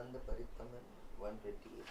Skanda Parikraman 128.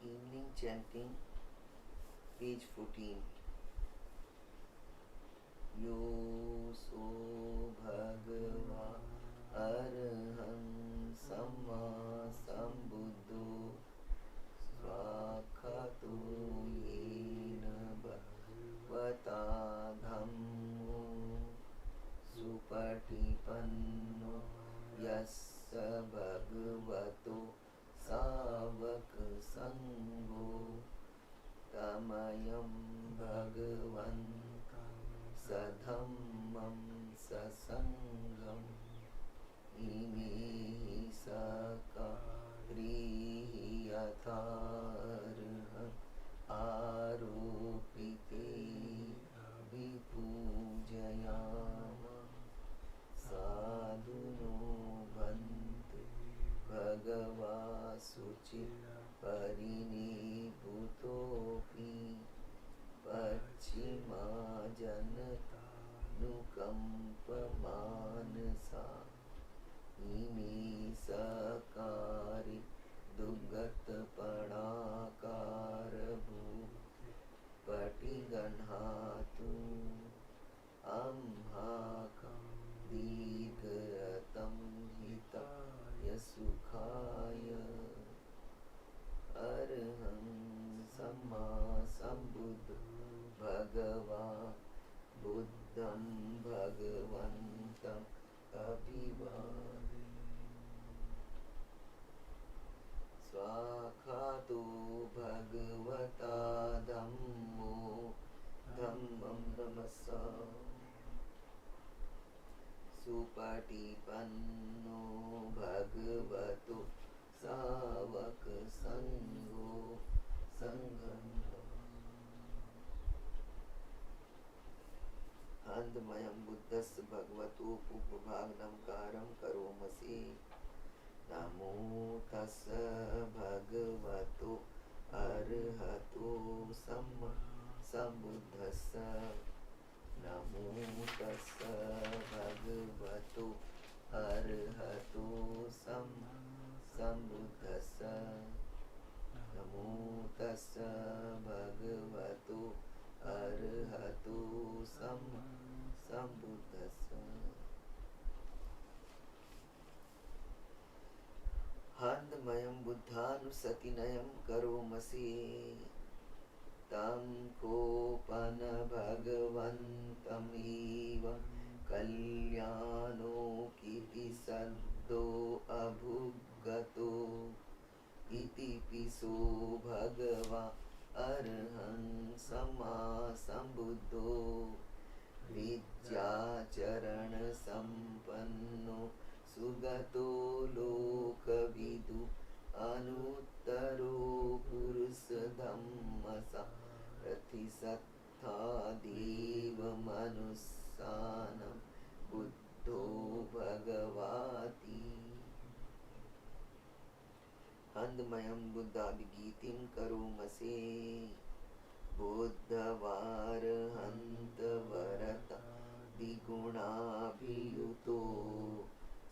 Evening chanting, page 14. यो सो भगवा अरहं सम्मा सम्बुद्धो स्वाक्षातो येन भगवता धम्मो सुपटिपन्नो यस्य भगवतो सावक संगो तमयं भगवन्तं सधम्मं ससंगम् इमे सकारीः यथार्हन् आरोपिते विपूजयामः साधुनो भन्ते भगवा शुचिः परिनिभूतोऽपि पश्चिमा जनतानुकम्पमानसा इमे सकारि दुर्गतपणाकारभूते पटिगह्णातु अम्हाकं दीर्घरतं हिताय सुखाय अरहं सम्मा सम्बुद्धो भगवा बुद्धं भगवन्तम् अभिवादे स्वाक्षातो भगवता धम्मो धम्मं नमस्सामि सुपटिपन्नो भगवतो सावक संगो संगं अन्धमयं बुद्धस्य भगवतो पूर्वभागनमकारं करोमसि नमो तस्य भगवतो अरहतो सम्मा सम्बुद्धस्य नमो तस्य भगवतो अरहतो सम्मा सम्बुद्धस्य नमो तस्य भगवतो अरहतो सम्मा सम्बुद्धस्य हन्तमयं बुद्धानुसतिनयं करोमसि तं कोपन भगवन्तमिव कल्याणो किति सद्दो अभुगतो इति पिसो भगवा अरहं सम्मा सम्बुद्धो विद्याचरण संपन्नो सुगतो लोकविदु अनुत्तरो पुरुष धम्मसा रथि सत्था देव मनुष्य सानं बुद्धो भगवाति। हन्दमयं बुद्धाभिगीतिं करोमसे बुद्धवारहन्तवरता द्विगुणाभियुतो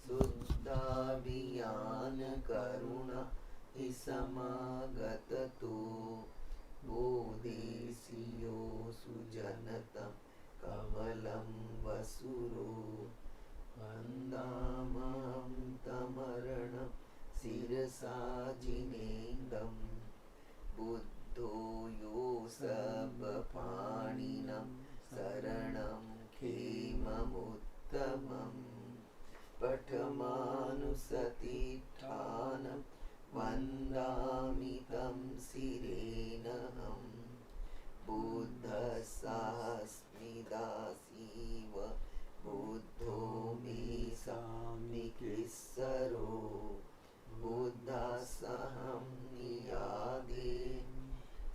शुद्धाभियानकरुणा हि समागततो बोधेसियो सुजनतं कमलं वसुरो वन्दामहं तमरणं शिरसा जिनेन्दं बुद्धो यो सर्वपाणिनं शरणं खेममुत्तमम् पठमानुसतिष्ठानं वन्दामि तं शिरेणहं बुद्धस्सास्मि दासीव बुद्धो मे साम्यिकीश्वरो बुद्धास्सहं नियादे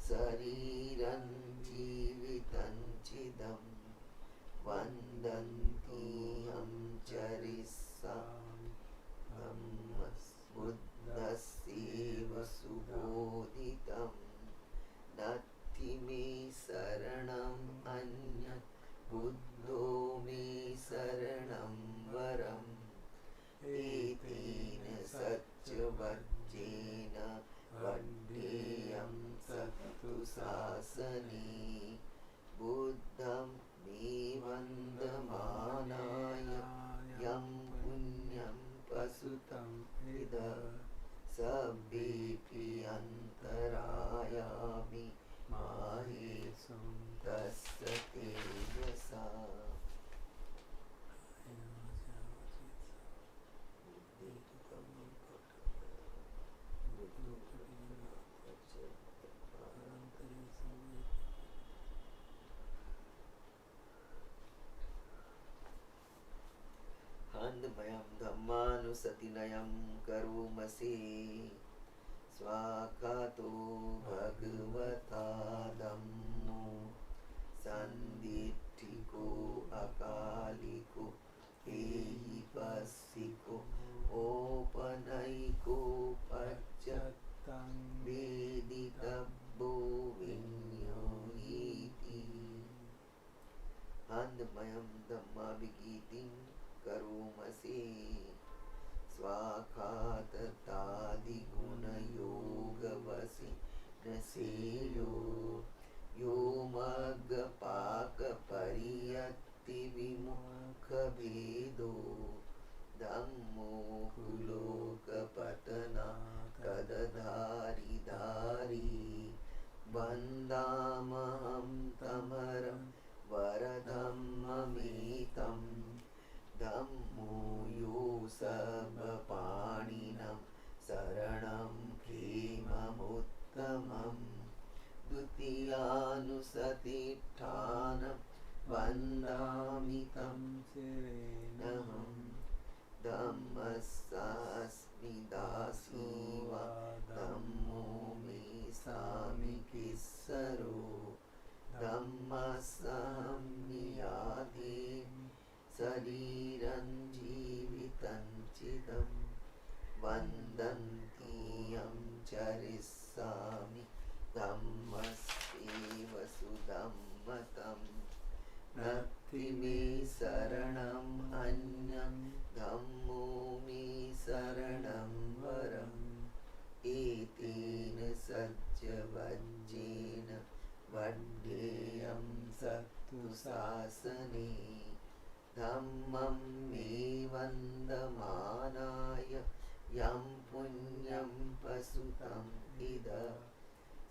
शरीरं जीवितं चिदं वन्दन्तीहं चरिष्यामि बुद्धस्यैव सुबोधितं नत्थि मे शरणम् अन्यत् बुद्धो मे शरणं वरम् एतेन सत्यवज्रेण वड्डेयं सत्तु शासने बुद्धं मे वन्दमानाय यं पुण्यं प्रसुतं विद सभ्येऽपि अन्तरायामि माहेशं तस्य तेजसा। हन्दमयं धम्मानुसतिनयं करोमसे स्वाकातो भगवता धम्मो सन्दिट्ठिको अकालिको एहिपस्सिको ओपनैको पच्चत्तं वेदितव्यो विनियोगीति। हन्दमयं धम्माभिगीतिं करोमसे स्वाखाततादिगुणयोगवसि न सेयो यो मग्गपाकपरियत्तिविमुखभेदो धम्मो कुलोकपतना तदधारी वन्दामहं तमरं वरधम्ममेतं धम्मो यो सर्वपाणिनं शरणं खेममुत्तमम् द्वितीयानुसतिष्ठानं वन्दामि तं शिरेणहं धम्मस्सास्मि दासीवा धम्मो मे साम्यिकीश्वरो धम्मस्सहं नियादे शरीरं जीवितं चिदं वन्दन्तीयं चरिष्यामि धम्मस्यैव सुधम्मतं नत्थि मे शरणम् अन्यं धम्मो मे शरणं वरम् एतेन सत्यवज्रेण वड्डेयं सत्तु शासने धम्मं मे वन्दमानाय यं पुण्यं प्रसुतं इद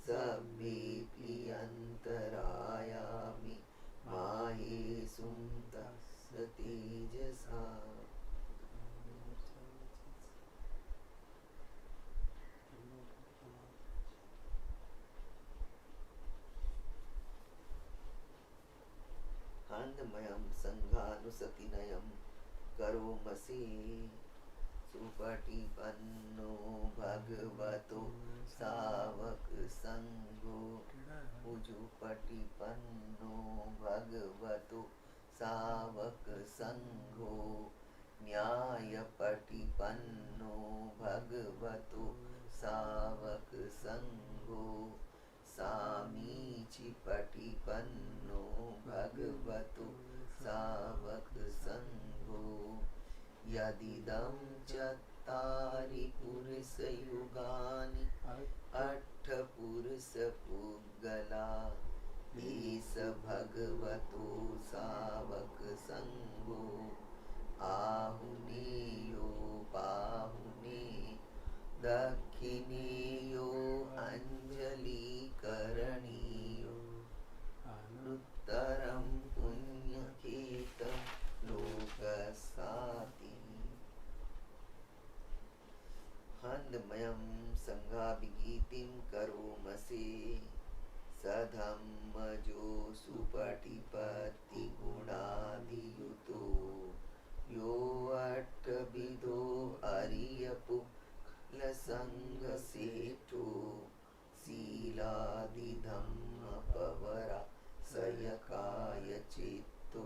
सभ्येऽपि अन्तरायामि माहेशुं तस्य तेजसा। हन्दमयं सङ्घानुसतिनयं करोमसे सुपटिपन्नो भगवतो सावकसङ्गो उजुपटिपन्नो भगवतो सावक संघो न्यायपटिपन्नो भगवतो सावक संघो सामीचिपटिपन्नो भगवतो सावक संघो यदिदं चत्तारि पुरुषयुगानि अट्ठपुरुषपुद्गला ईश भगवतो सावक संगो आहुनेयो बाहुने दक्षिणेयो अंजलिकरणीयो अनुत्तरं पुण्यकेतं लोकसाति हन्दमयं संघाभिगीतिं करोमसे सधम्मजो सुपटिपत्ति गुणाधियुतो यो अट्ठविदो अरियपुलसङ्गसेठो शीलादिधम्मपवरा सयकाय चित्तो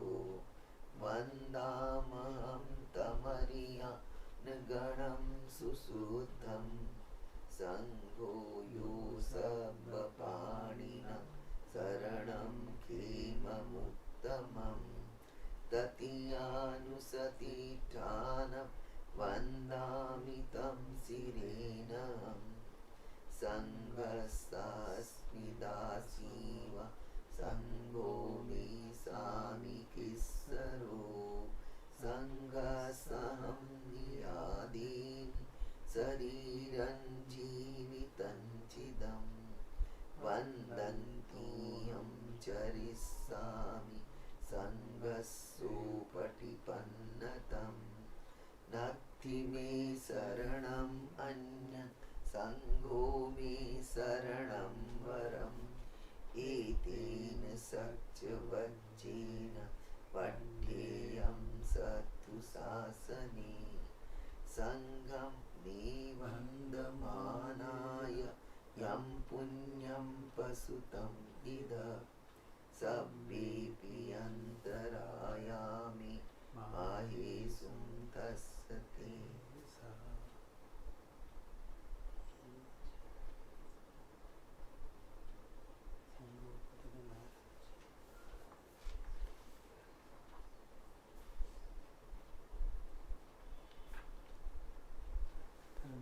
वन्दामहं तमरियानगणं सुशुद्धं संघो यो सर्वपाणिना शरणं खेममुत्तमं ततीयानुसतिष्ठानं वन्दामि तं शिरेणं संघस्सास्मि दासीव संघो मे सामिकिस्सरो संघसहं नियादेमि शरीरं जीवितं चिदं वन्दन्तीयं चरिष्यामि संघस्सोपटिपन्नतं नत्थि मे शरणम् अन्यत् संघो मे शरणं वरम् एतेन सत्यवच्चेन पठ्येयं सत्तु शासने संघं वन्दमानाय यं पुण्यं पशुतं इद सभ्येऽपि अन्तरायामि माहेषुं तस्य ते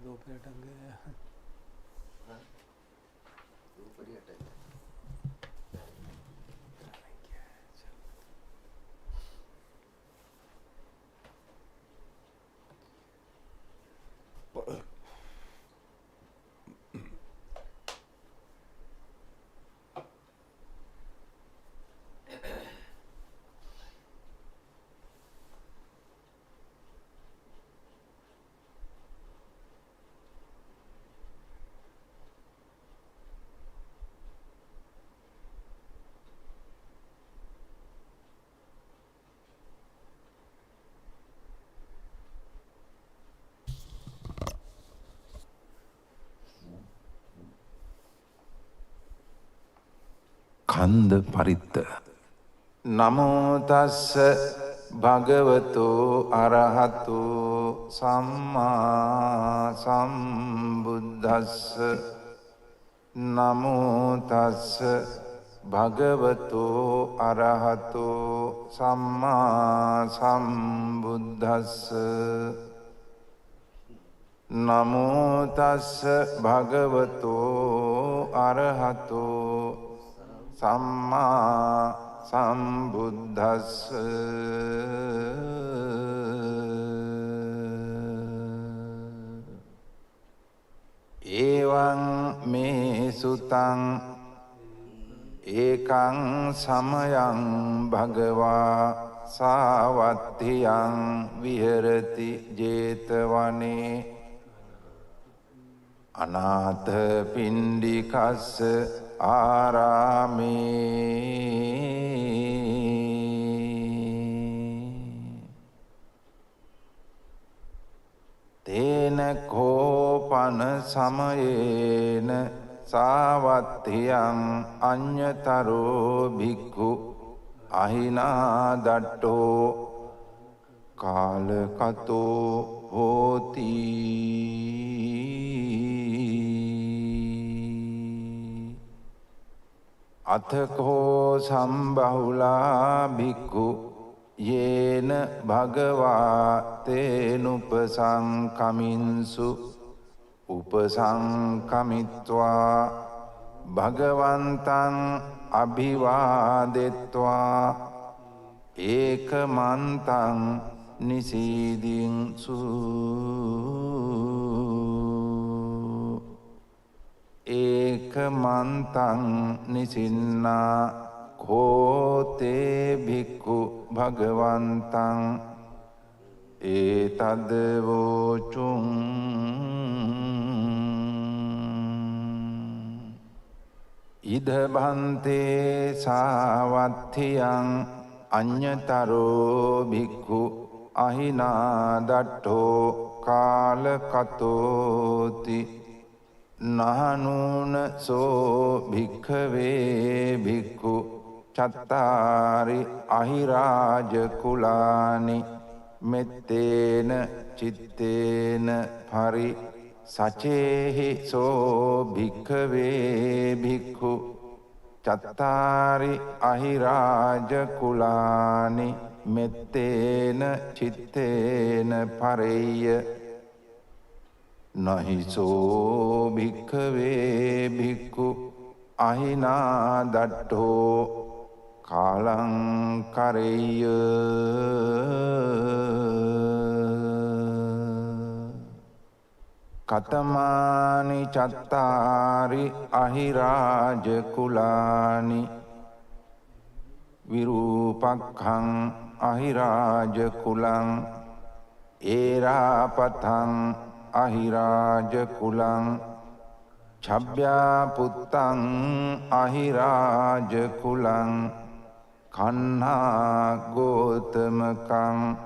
दो पे अटक गए। हाँ, ऊपर ही अटक गए। කන්ද පරිත්ත නමෝ තස්ස භගවතු අරහතු සම්මා සම්බුද්දස්ස නමෝ තස්ස භගවතු අරහතු සම්මා සම්බුද්දස්ස නමෝ තස්ස භගවතු අරහතු සම්මා සම්බුද්දස්ස එවං මේ සුතං ඒකං සමයං භගවා සාවත්තියං විහෙරති ජේතවනේ අනාථ පිණ්ඩිකස්ස ආරාමේ තේන කෝපන සමයේන සාවත්තියං අඤ්ඤතරෝ භික්ඛු අහිනා දට්ඨෝ කාලකතෝ හෝති. අතකෝ සම්බහුලා භික්ඛු යේන භගවා තේනුපසංකමින්සු උපසංකමිත්වා භගවන්තං අභිවාදෙත්වා ඒකමන්තං නිසීදින්සු. ඒකමන්තං නිසින්නා කෝතේ භික්ඛු භගවන්තං ඒතද්වෝචුං. ඉද භන්තේ සාවත්ථියං අඤ්ඤතරෝ භික්ඛු අහිනා දට්ඨෝ කාලකතෝති නහනූන සෝ භික්ඛවේ භික්ඛු චත්තාරි අහිරාජ කුලානි මෙත්තේන චිත්තේන පරි සචේහි සෝ භික්ඛවේ භික්ඛු චත්තාරි අහිරාජ කුලානි මෙත්තේන චිත්තේන පරෙය්‍ය නහිසෝ භික්ඛවේ භික්ඛු අහිනා දට්ඨෝ කාලං කරෙය්‍ය. කතමානි චත්තාරි අහිරාජ කුලානි විරූපක්ඛං අහිරාජ කුලං ඒරාපතං අහිරාජ කුලං චබ්බ්‍යා පුත්තං අහිරාජ කුලං කන්හා ගෝතමකං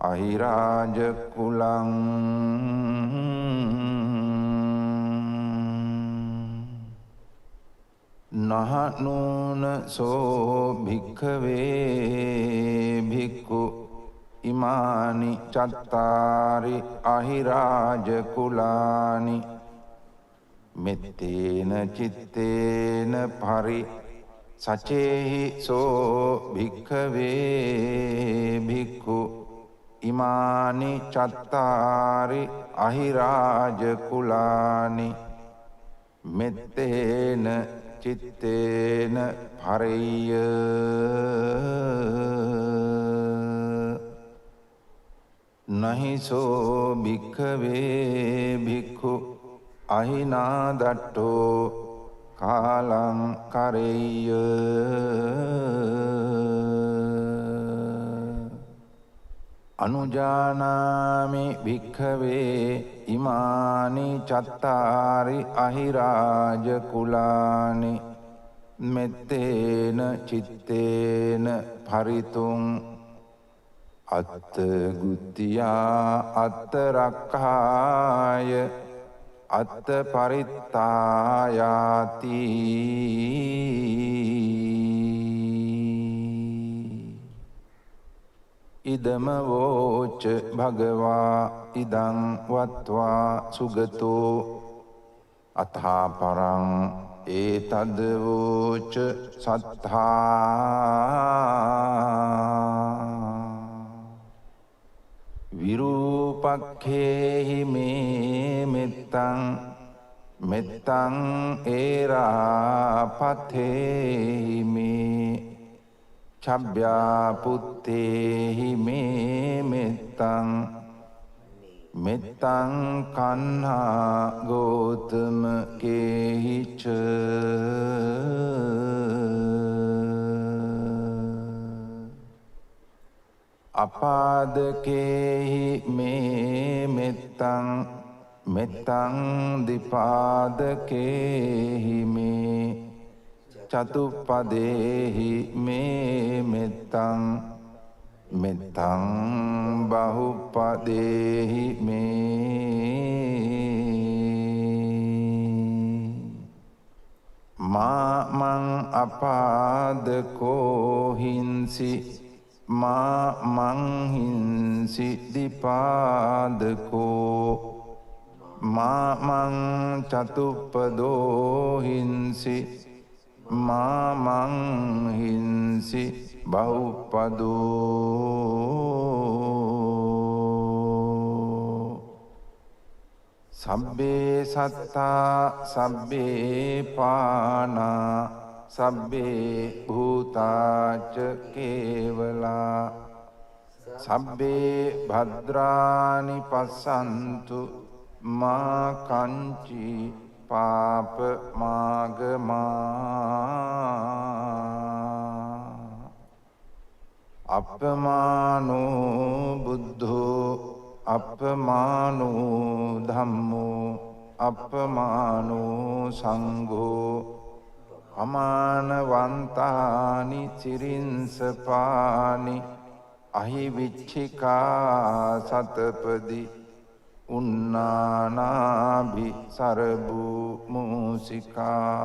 අහිරාජ කුලං. නහනූන සෝ භික්ඛවේ භික්ඛු ඉමානි චත්තාරි අහිරාජ කුලානි මෙත්තේන චිත්තේන පරි සචේහි සෝ භික්ඛවේ භික්ඛු ඉමානි චත්තාරි අහිරාජ කුලානි මෙත්තේන චිත්තේන පරෙය්‍ය. නහිසෝ භික්ඛවේ භික්ඛු අහිනා දට්ඨෝ කාලං කරෙය්‍ය. අනුජානාමි භික්ඛවේ ඉමානි චත්තාරි අහිරාජ කුලානි මෙත්තේන චිත්තේන පරිතුං අත්ත ගුත්තියා අත්ත රක්ඛාය අත්ත පරිත්තායාති. ඉදම වෝච භගවා ඉදං වත්වා සුගතෝ අථා පරං ඒතද්ද වෝච සත්තා විරූපක්ඛේහි මේ මෙත්තං මෙත්තං ඒරාපතේහි මේ චබ්බ්‍යා පුත්තේහි මේ මෙත්තං මෙත්තං කන්හා ගෝතම කේහිච. අපාදකේහි මේ මෙත්තං මෙත්තං දිපාදකේහි මේ චතුප්පදේහි මේ මෙත්තං මෙත්තං බහුපදේහි මේ මා මං අපාදකෝ හින්සි මං හින්සි දිපාදකෝ මං චතුප්පදෝ හින්සි මං හින්සි බහුපදෝ සබ්බේ සත්තා සබ්බේ පානා සබ්බේ භූතාච කේවලා සබ්බේ භද්‍රානි පස්සන්තු මා කංචි පාප මාගමා අපමානෝ බුද්ධෝ අපමානෝ ධම්මෝ අපමානෝ සංඝෝ අමානවන්තානි චිරින්සපානි අහිවිච්චිකා සතපදි උන්නානාභි සරබු මූසිකා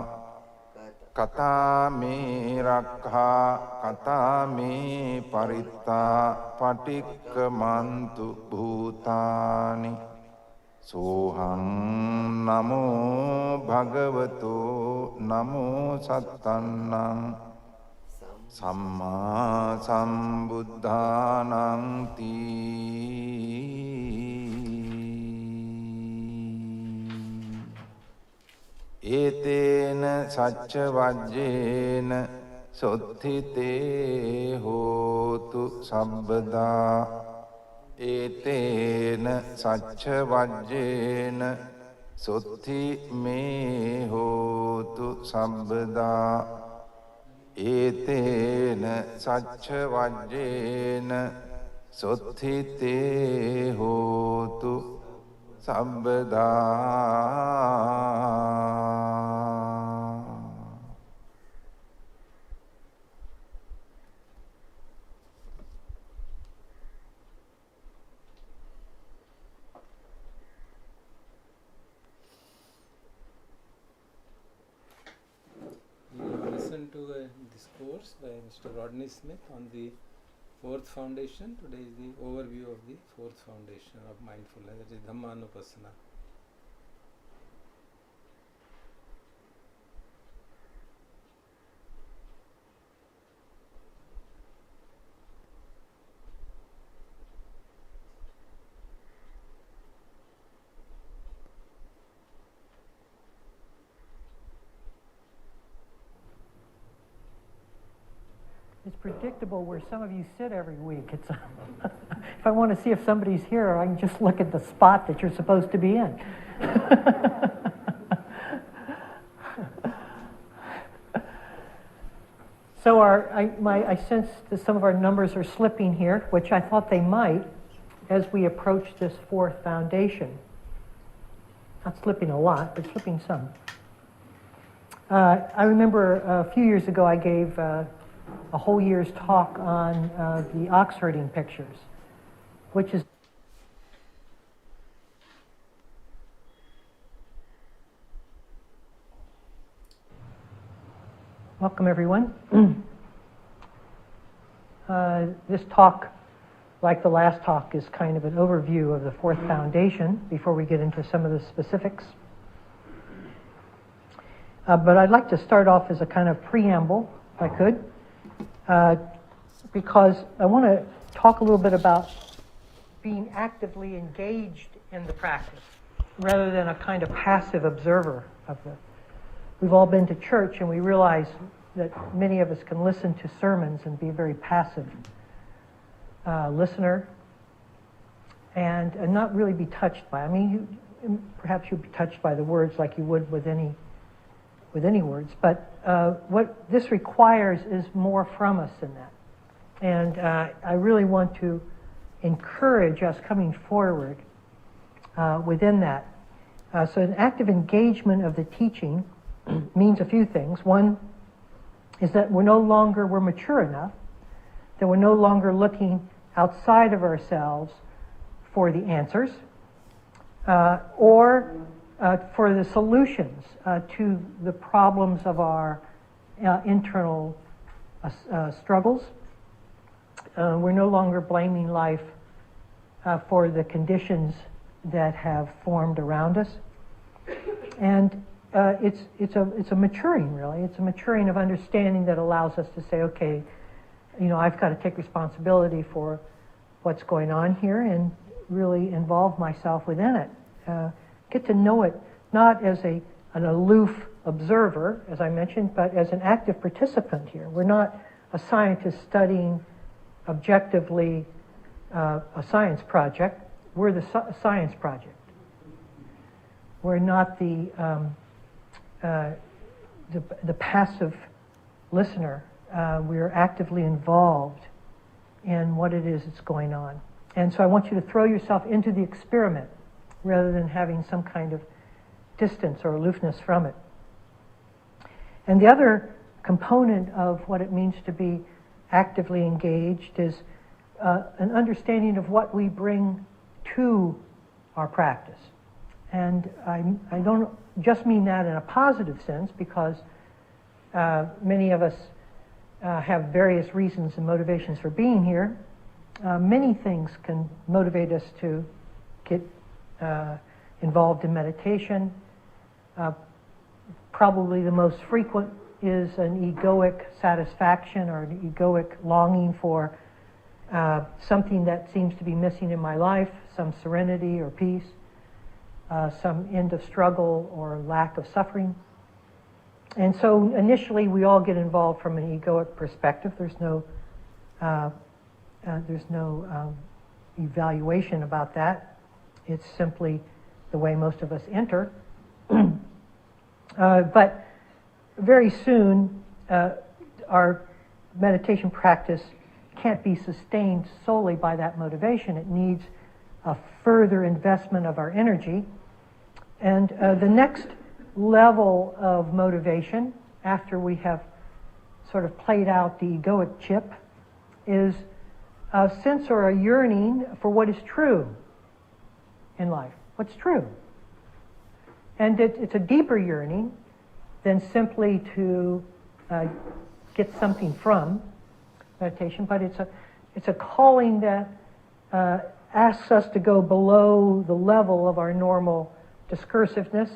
කතාමේ රක්ඛා කතාමේ පරිත්තා පටික්කමන්තු භූතානි සෝහං නමෝ භගවතෝ නමෝ සත්තන්නං සම්මා සම්බුද්ධානං තී ඒතේන සච්ච වජ්ජේන සොත්ථිතේ හෝතු සම්බදා ඒතේන සච්ච වජ්ජේන සොත්ථි මේ හෝතු සම්බදා ඒතේන සච්ච වජ්ජේන සොත්ථිතේ හෝතු සම්බදා Listen to this course by Mr. Rodney Smith on the fourth foundation. Today is the overview of the fourth foundation of mindfulness, that is Dhammanupassana. It's predictable where some of you sit every week. It's if I want to see if somebody's here, I can just look at the spot that you're supposed to be in. So I sense that some of our numbers are slipping here, which I thought they might as we approach this fourth foundation. Not slipping a lot, but slipping some. I remember a few years ago I gave a whole year's talk on the ox herding pictures, which is welcome everyone. This talk, like the last talk, is kind of an overview of the fourth foundation before we get into some of the specifics. But I'd like to start off as a kind of preamble, if I could. Because I want to talk a little bit about being actively engaged in the practice rather than a kind of passive observer of it. We've all been to church and we realize that many of us can listen to sermons and be a very passive listener and not really be touched by. I mean, perhaps you'd be touched by the words like you would with any words, but what this requires is more from us than that. And I really want to encourage us coming forward within that. So an active engagement of the teaching means a few things. One is that we're mature enough, that we're no longer looking outside of ourselves for the answers, or for the solutions to the problems of our internal struggles. We're no longer blaming life for the conditions that have formed around us. And it's a maturing, really. It's a maturing of understanding that allows us to say, okay, I've got to take responsibility for what's going on here and really involve myself within it. Get to know it not as an aloof observer, as I mentioned, but as an active participant here. We're not a scientist studying objectively a science project. We're the science project. We're not the passive listener. We're actively involved in what it is that's going on. And so I want you to throw yourself into the experiment rather than having some kind of distance or aloofness from it. And the other component of what it means to be actively engaged is an understanding of what we bring to our practice. And I don't just mean that in a positive sense, because many of us have various reasons and motivations for being here. Many things can motivate us to get involved in meditation. Probably the most frequent is an egoic satisfaction or an egoic longing for something that seems to be missing in my life, some serenity or peace, some end of struggle or lack of suffering. And so initially we all get involved from an egoic perspective. There's no evaluation about that. It's simply the way most of us enter. But very soon, our meditation practice can't be sustained solely by that motivation. It needs a further investment of our energy. And the next level of motivation, after we have sort of played out the egoic chip, is a sense or a yearning for what is true in life. What's true? And it's a deeper yearning than simply to get something from meditation, but it's a calling that asks us to go below the level of our normal discursiveness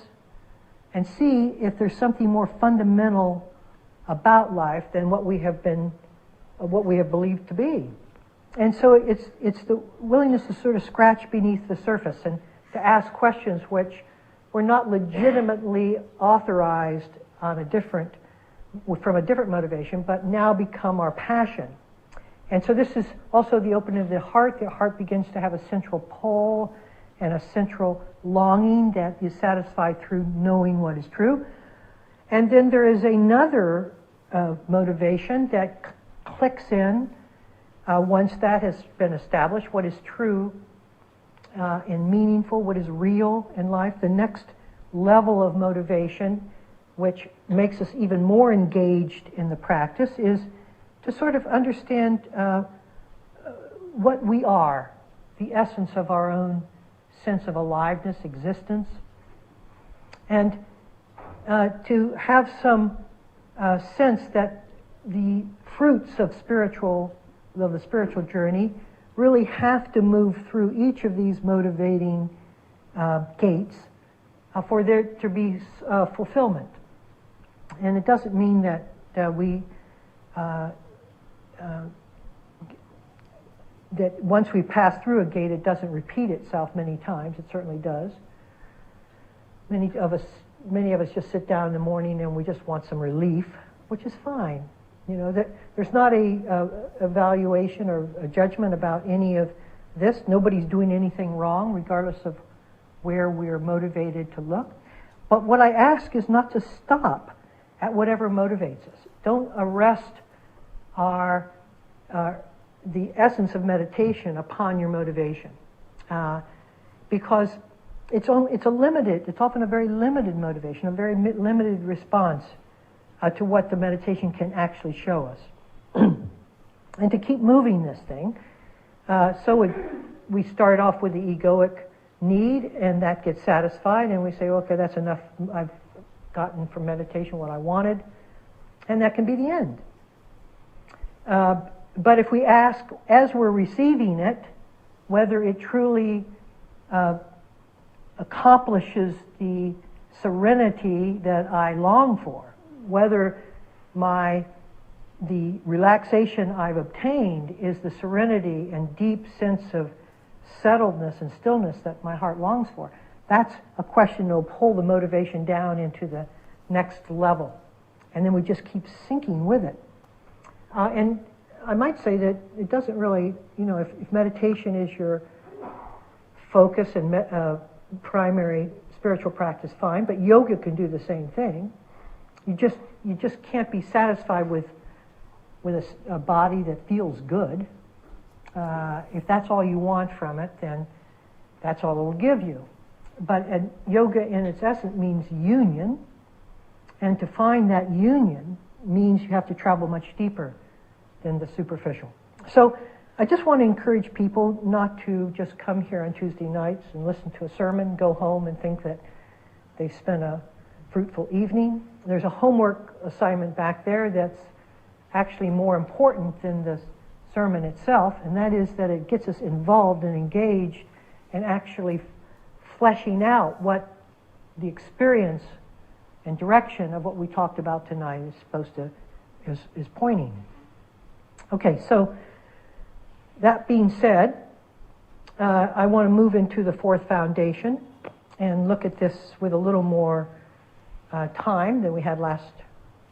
and see if there's something more fundamental about life than what we have believed to be. And so it's the willingness to sort of scratch beneath the surface and to ask questions which were not legitimately authorized from a different motivation, but now become our passion. And so this is also the opening of the heart. The heart begins to have a central pull and a central longing that is satisfied through knowing what is true. And then there is another motivation that clicks in once that has been established, what is true and meaningful, what is real in life. The next level of motivation, which makes us even more engaged in the practice, is to sort of understand what we are, the essence of our own sense of aliveness, existence, and to have some sense that the fruits of the spiritual journey really have to move through each of these motivating gates for there to be fulfillment. And it doesn't mean that we that once we pass through a gate, it doesn't repeat itself many times. It certainly does. Many of us just sit down in the morning and we just want some relief, which is fine. There's not a evaluation or a judgment about any of this. Nobody's doing anything wrong, regardless of where we're motivated to look. But what I ask is not to stop at whatever motivates us. Don't arrest the essence of meditation upon your motivation, because it's often a very limited motivation, a very limited response to what the meditation can actually show us. And to keep moving this thing, we start off with the egoic need, and that gets satisfied, and we say, okay, that's enough. I've gotten from meditation what I wanted. and that can be the end. But if we ask, as we're receiving it, whether it truly accomplishes the serenity that I long for, whether the relaxation I've obtained is the serenity and deep sense of settledness and stillness that my heart longs for, that's a question that will pull the motivation down into the next level. And then we just keep sinking with it. And I might say that it doesn't really, if meditation is your focus and primary spiritual practice, fine, but yoga can do the same thing. You just can't be satisfied with a body that feels good. If that's all you want from it, then that's all it will give you. But yoga in its essence means union, and to find that union means you have to travel much deeper than the superficial. So I just want to encourage people not to just come here on Tuesday nights and listen to a sermon, go home and think that they spent a fruitful evening. There's a homework assignment back there that's actually more important than the sermon itself, and that is that it gets us involved and engaged and actually fleshing out what the experience and direction of what we talked about tonight is supposed to is pointing. Okay, so that being said, I want to move into the fourth foundation and look at this with a little more time than we had last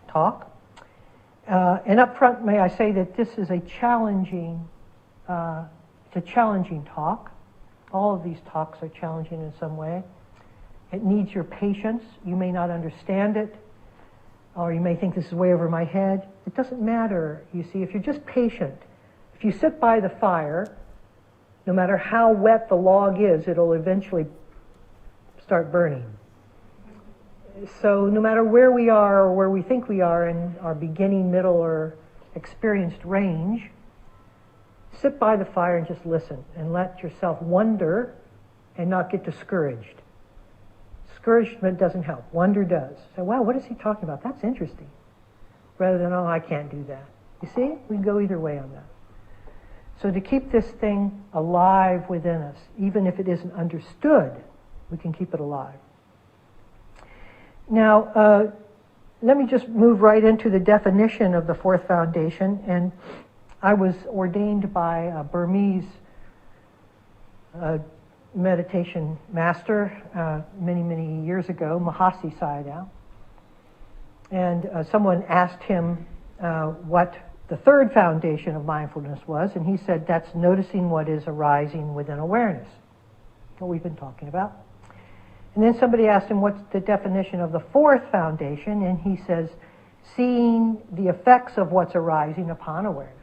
talk. And up front, may I say that this is a challenging talk. All of these talks are challenging in some way. It needs your patience. You may not understand it, or you may think this is way over my head. It doesn't matter. You see, if you're just patient, if you sit by the fire, no matter how wet the log is, it'll eventually start burning. So no matter where we are or where we think we are in our beginning, middle, or experienced range, sit by the fire and just listen and let yourself wonder and not get discouraged. Discouragement doesn't help. Wonder does. So, wow, what is he talking about? That's interesting. Rather than, oh, I can't do that. You see? We can go either way on that. So to keep this thing alive within us, even if it isn't understood, we can keep it alive. Now, let me just move right into the definition of the fourth foundation. And I was ordained by a Burmese meditation master many, many years ago, Mahasi Sayadaw. And someone asked him what the third foundation of mindfulness was, and he said that's noticing what is arising within awareness, what we've been talking about. And then somebody asked him what's the definition of the fourth foundation, and he says, seeing the effects of what's arising upon awareness.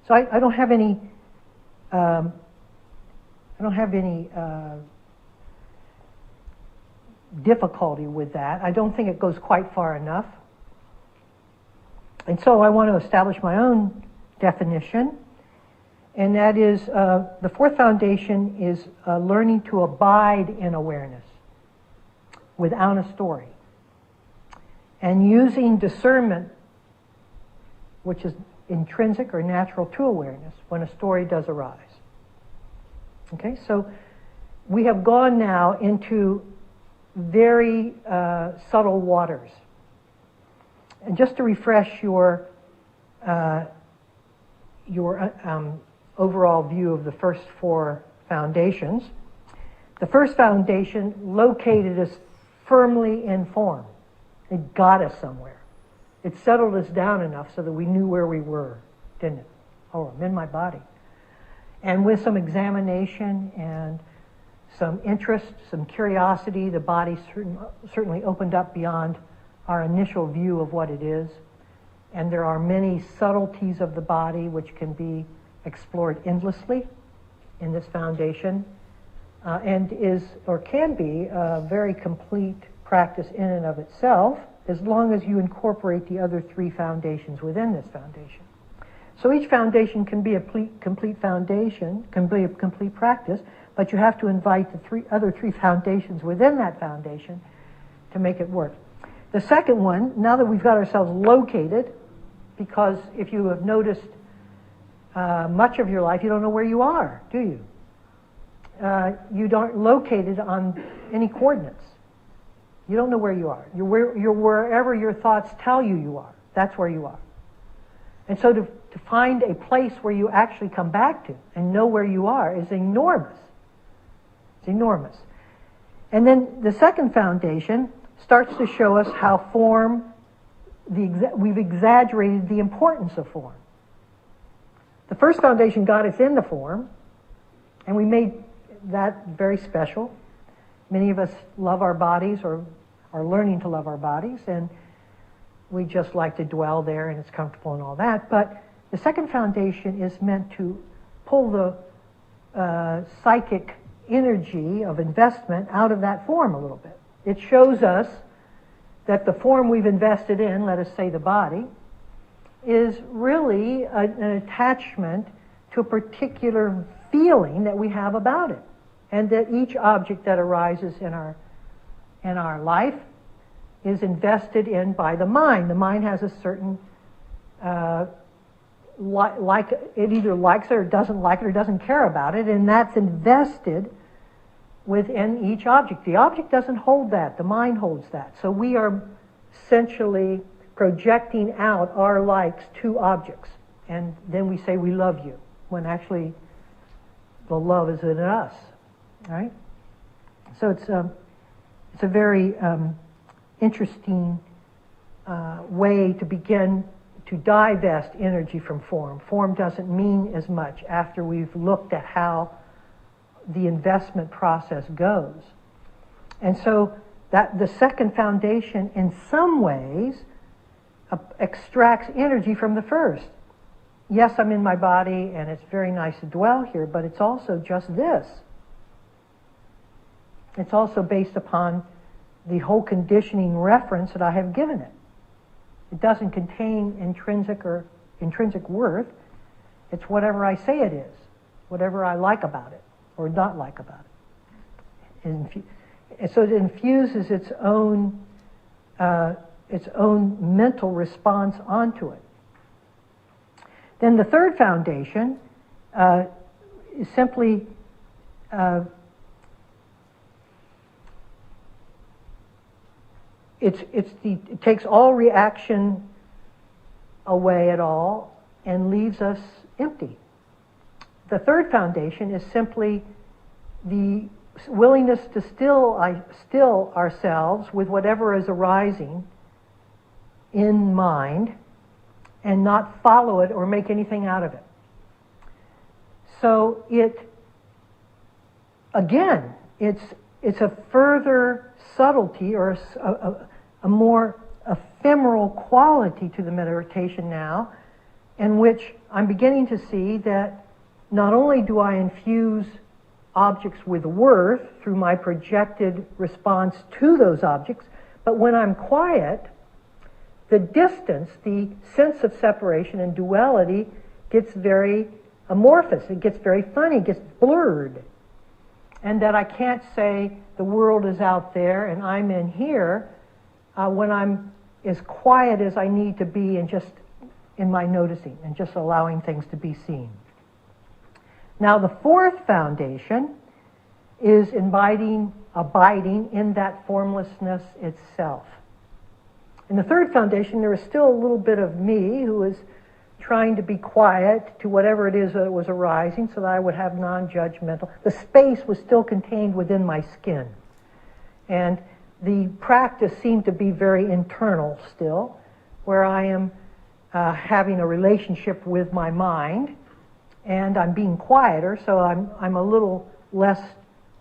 So I don't have any difficulty with that. I don't think it goes quite far enough. And so I want to establish my own definition, and that is the fourth foundation is learning to abide in awareness without a story, and using discernment, which is intrinsic or natural to awareness, when a story does arise. Okay, so we have gone now into very subtle waters. And just to refresh your overall view of the first four foundations, the first foundation located us firmly in form. It got us somewhere. It settled us down enough so that we knew where we were, didn't it? Oh, I'm in my body. And with some examination and some interest, some curiosity, the body certainly opened up beyond our initial view of what it is. And there are many subtleties of the body which can be explored endlessly in this foundation, and is, or can be, a very complete practice in and of itself, as long as you incorporate the other three foundations within this foundation. So each foundation can be a complete foundation, can be a complete practice, but you have to invite the other three foundations within that foundation to make it work. The second one, now that we've got ourselves located, because if you have noticed much of your life, you don't know where you are, do you? You don't located on any coordinates. You don't know where you are. You're wherever your thoughts tell you are. That's where you are. And so to find a place where you actually come back to and know where you are is enormous. It's enormous. And then the second foundation starts to show us how form, we've exaggerated the importance of form. The first foundation got us in the form, and we made that very special. Many of us love our bodies or are learning to love our bodies, and we just like to dwell there and it's comfortable and all that. But the second foundation is meant to pull the psychic energy of investment out of that form a little bit. It shows us that the form we've invested in, let us say the body, is really an attachment to a particular feeling that we have about it. And that each object that arises in our life is invested in by the mind. The mind has a certain, it either likes it or doesn't like it or doesn't care about it, and that's invested within each object. The object doesn't hold that, the mind holds that. So we are essentially projecting out our likes to objects. And then we say we love you, when actually the love is in us. Right? So it's a very interesting way to begin to divest energy from form. Form doesn't mean as much after we've looked at how the investment process goes. And so that the second foundation in some ways extracts energy from the first. Yes, I'm in my body and it's very nice to dwell here, but it's also just this. It's also based upon the whole conditioning reference that I have given it. It doesn't contain intrinsic worth. It's whatever I say it is, whatever I like about it or not like about it. And so it infuses its own mental response onto it. Then the third foundation is simply it takes all reaction away at all and leaves us empty. The third foundation is simply the willingness to still ourselves with whatever is arising in mind and not follow it or make anything out of it. So it's a further subtlety or a more ephemeral quality to the meditation now, in which I'm beginning to see that not only do I infuse objects with worth through my projected response to those objects, but when I'm quiet, the distance, the sense of separation and duality gets very amorphous, it gets very funny, it gets blurred. And that I can't say the world is out there and I'm in here when I'm as quiet as I need to be and just in my noticing and just allowing things to be seen. Now the fourth foundation is abiding in that formlessness itself. In the third foundation, there is still a little bit of me who is trying to be quiet to whatever it is that was arising so that I would have non-judgmental. The space was still contained within my skin. And the practice seemed to be very internal still, where I am having a relationship with my mind, and I'm being quieter, so I'm a little less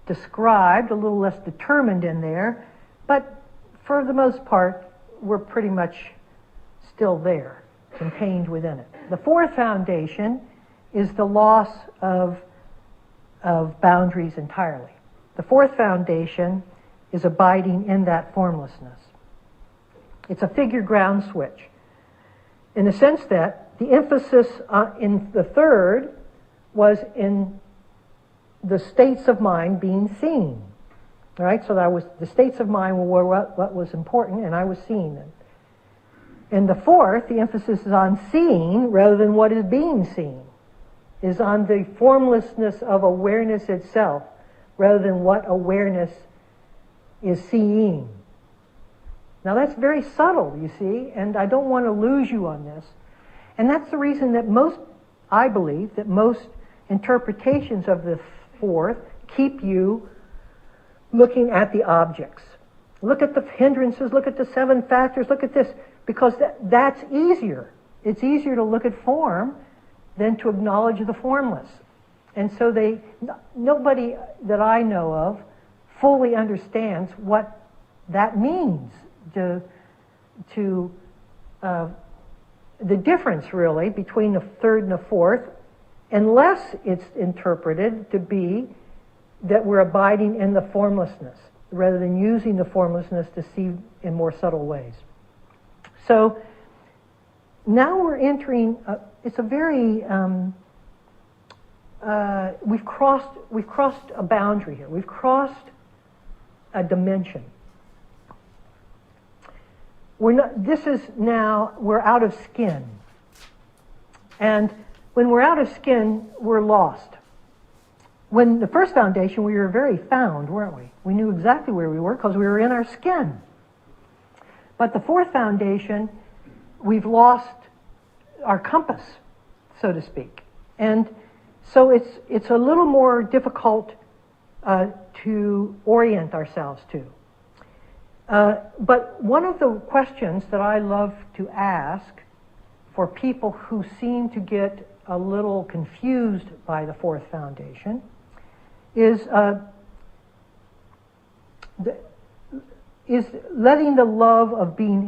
described, a little less determined in there, but for the most part, we're pretty much still there, contained within it. The fourth foundation is the loss of boundaries entirely. The fourth foundation is abiding in that formlessness. It's a figure ground switch, in the sense that the emphasis in the third was in the states of mind being seen. All right, so that was the states of mind were what was important, and I was seeing them. In the fourth, the emphasis is on seeing rather than what is being seen, is on the formlessness of awareness itself rather than what awareness is seeing. Now that's very subtle, you see, and I don't want to lose you on this. And that's the reason that I believe that most interpretations of the fourth keep you looking at the objects. Look at the hindrances, look at the 7 factors, look at this, because that's easier. It's easier to look at form than to acknowledge the formless. And so nobody that I know of fully understands what that means, the difference really between the third and the fourth, unless it's interpreted to be that we're abiding in the formlessness rather than using the formlessness to see in more subtle ways. So now we're entering, it's a very, we've crossed a boundary here. We've crossed a dimension. We're out of skin. And when we're out of skin, we're lost. When the first foundation, we were very found, weren't we? We knew exactly where we were because we were in our skin. But the fourth foundation, we've lost our compass, so to speak. And so it's a little more difficult to orient ourselves to. But one of the questions that I love to ask for people who seem to get a little confused by the fourth foundation is letting the love of being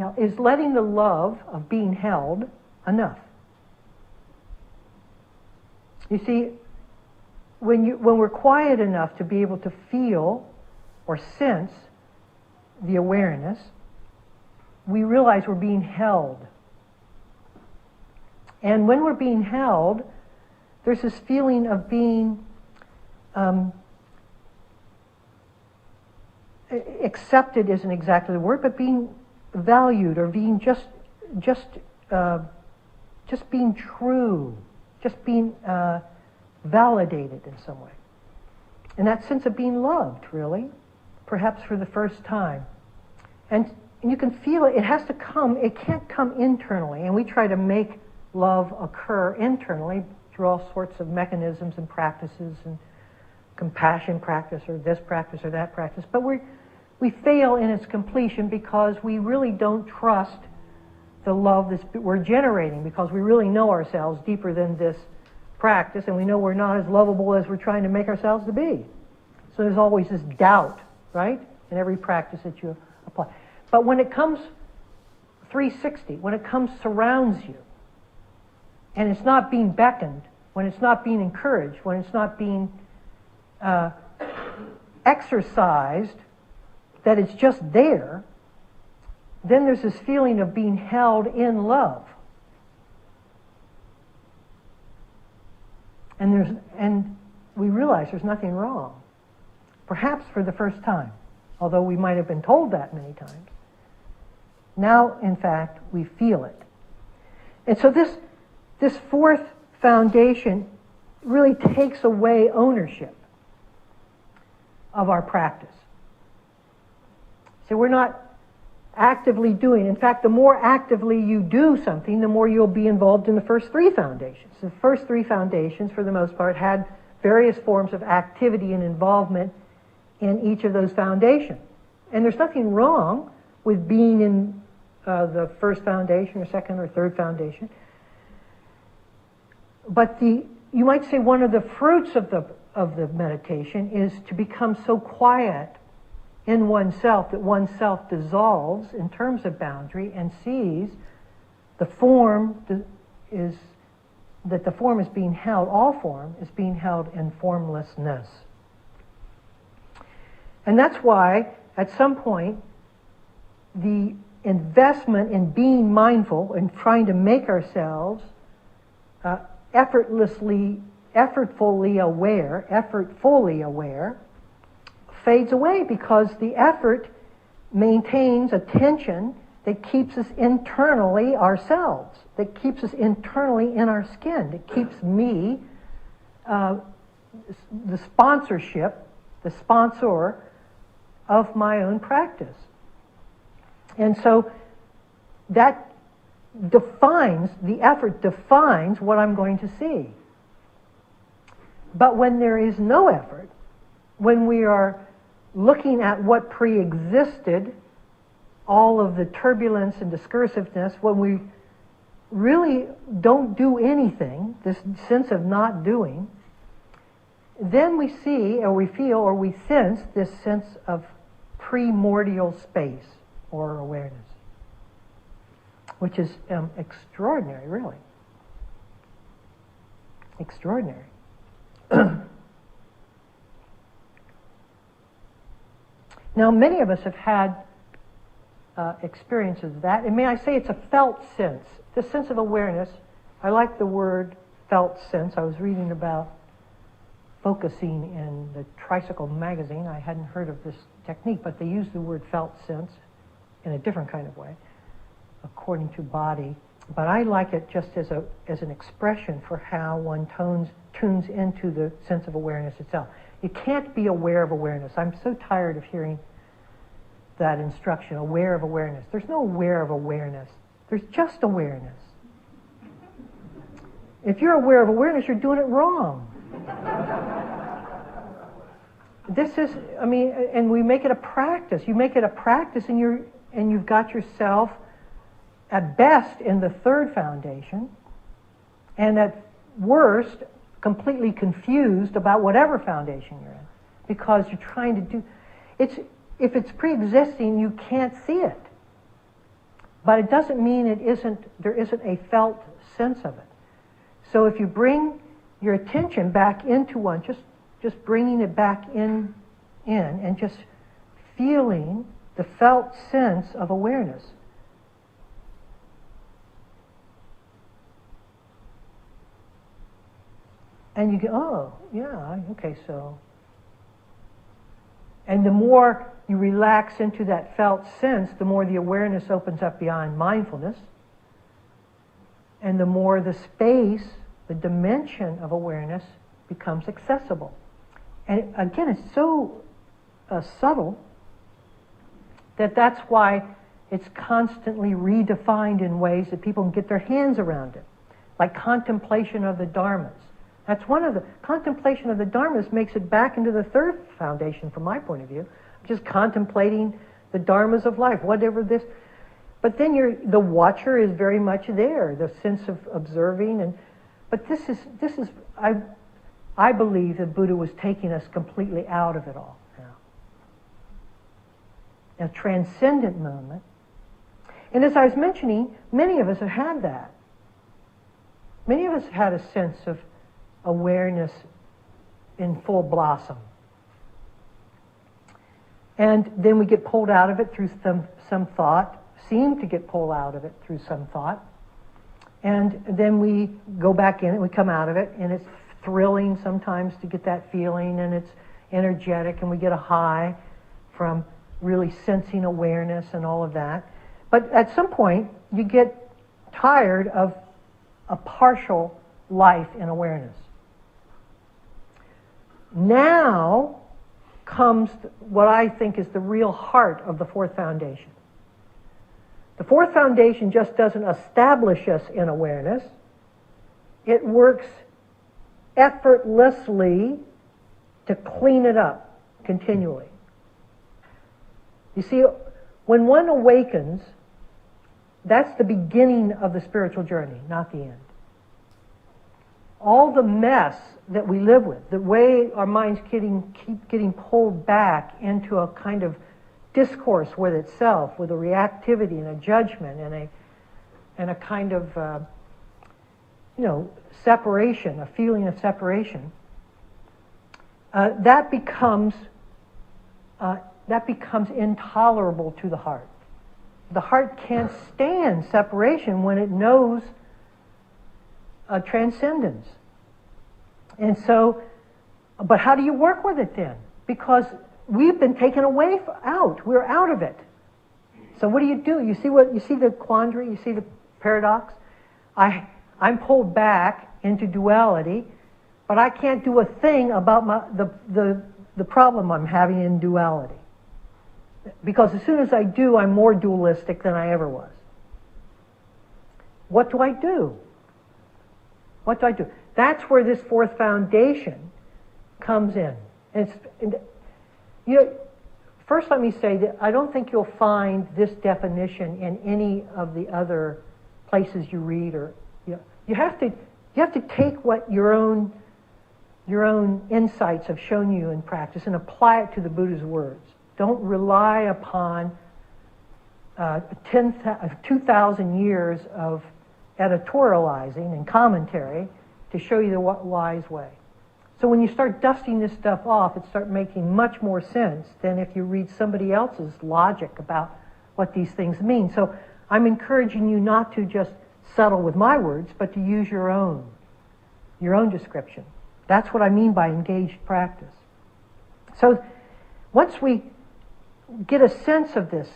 held enough? You see, when we're quiet enough to be able to feel or sense the awareness, we realize we're being held. And when we're being held, there's this feeling of being accepted isn't exactly the word, but being valued or being just being true, just being validated in some way. And that sense of being loved, really, perhaps for the first time. And you can feel it. It has to come. It can't come internally. And we try to make love occur internally through all sorts of mechanisms and practices and compassion practice or this practice or that practice. But we fail in its completion because we really don't trust the love that we're generating, because we really know ourselves deeper than this practice, and we know we're not as lovable as we're trying to make ourselves to be. So there's always this doubt, right, in every practice that you apply. But when it comes 360, when it comes surrounds you, and it's not being beckoned, when it's not being encouraged, when it's not being exercised, that it's just there, then there's this feeling of being held in love. And we realize there's nothing wrong. Perhaps for the first time, although we might have been told that many times. Now, in fact, we feel it. And so this fourth foundation really takes away ownership of our practice. So we're not actively doing. In fact, the more actively you do something, the more you'll be involved in the first 3 foundations. The first 3 foundations, for the most part, had various forms of activity and involvement in each of those foundations. And there's nothing wrong with being in the first foundation or second or third foundation. But you might say one of the fruits of the meditation is to become so quiet in oneself that oneself dissolves in terms of boundary and sees the form is being held, all form is being held in formlessness. And that's why at some point the investment in being mindful and trying to make ourselves effortfully aware fades away because the effort maintains a tension that keeps us internally ourselves, that keeps us internally in our skin, that keeps me, the sponsor of my own practice. And so that the effort defines what I'm going to see. But when there is no effort, when we are looking at what pre-existed, all of the turbulence and discursiveness, when we really don't do anything, this sense of not doing, then we see, or we feel, or we sense this sense of primordial space or awareness, which is extraordinary, really. Extraordinary. Now, many of us have had experiences of that. And may I say it's a felt sense. The sense of awareness, I like the word felt sense. I was reading about focusing in the Tricycle magazine. I hadn't heard of this technique, but they use the word felt sense in a different kind of way, according to body. But I like it just as an expression for how one tunes into the sense of awareness itself. You can't be aware of awareness. I'm so tired of hearing that instruction, aware of awareness. There's no aware of awareness. There's just awareness. If you're aware of awareness, you're doing it wrong. This is, and we make it a practice. You make it a practice, and you've got yourself at best in the third foundation, and at worst, completely confused about whatever foundation you're in, because you're trying to do. If it's pre-existing, you can't see it, but it doesn't mean there isn't a felt sense of it. So if you bring your attention back into one, just bringing it back in, and just feeling the felt sense of awareness. And you go, oh, yeah, okay, so. And the more you relax into that felt sense, the more the awareness opens up beyond mindfulness. And the more the space, the dimension of awareness becomes accessible. And again, it's so subtle that's why it's constantly redefined in ways that people can get their hands around it. Like contemplation of the dharmas. That's one of the, contemplation of the dharmas makes it back into the third foundation from my point of view. Just contemplating the dharmas of life, whatever this. But then the watcher is very much there, the sense of observing. But this is I believe that Buddha was taking us completely out of it all now. A transcendent moment. And as I was mentioning, many of us have had that. Many of us have had a sense of awareness in full blossom. And then we get pulled out of it through some thought, seem to get pulled out of it through some thought. And then we go back in it, we come out of it, and it's thrilling sometimes to get that feeling, and it's energetic, and we get a high from really sensing awareness and all of that. But at some point, you get tired of a partial life in awareness. Now comes what I think is the real heart of the fourth foundation. The fourth foundation just doesn't establish us in awareness. It works effortlessly to clean it up continually. You see, when one awakens, that's the beginning of the spiritual journey, not the end. All the mess that we live with, the way our minds keep getting pulled back into a kind of discourse with itself, with a reactivity and a judgment and a kind of separation, a feeling of separation, that becomes intolerable to the heart. The heart can't stand separation when it knows transcendence. And so, but how do you work with it then? Because we've been taken away out. We're out of it. So what do? You see the quandary? You see the paradox? I'm pulled back into duality, but I can't do a thing about the problem I'm having in duality. Because as soon as I do, I'm more dualistic than I ever was. What do I do? What do I do? That's where this fourth foundation comes in. First let me say that I don't think you'll find this definition in any of the other places you read, or you have to take what your own insights have shown you in practice and apply it to the Buddha's words. Don't rely upon 2,000 years of editorializing and commentary to show you the wise way. So when you start dusting this stuff off, it starts making much more sense than if you read somebody else's logic about what these things mean. So I'm encouraging you not to just settle with my words, but to use your own description. That's what I mean by engaged practice. So once we get a sense of this,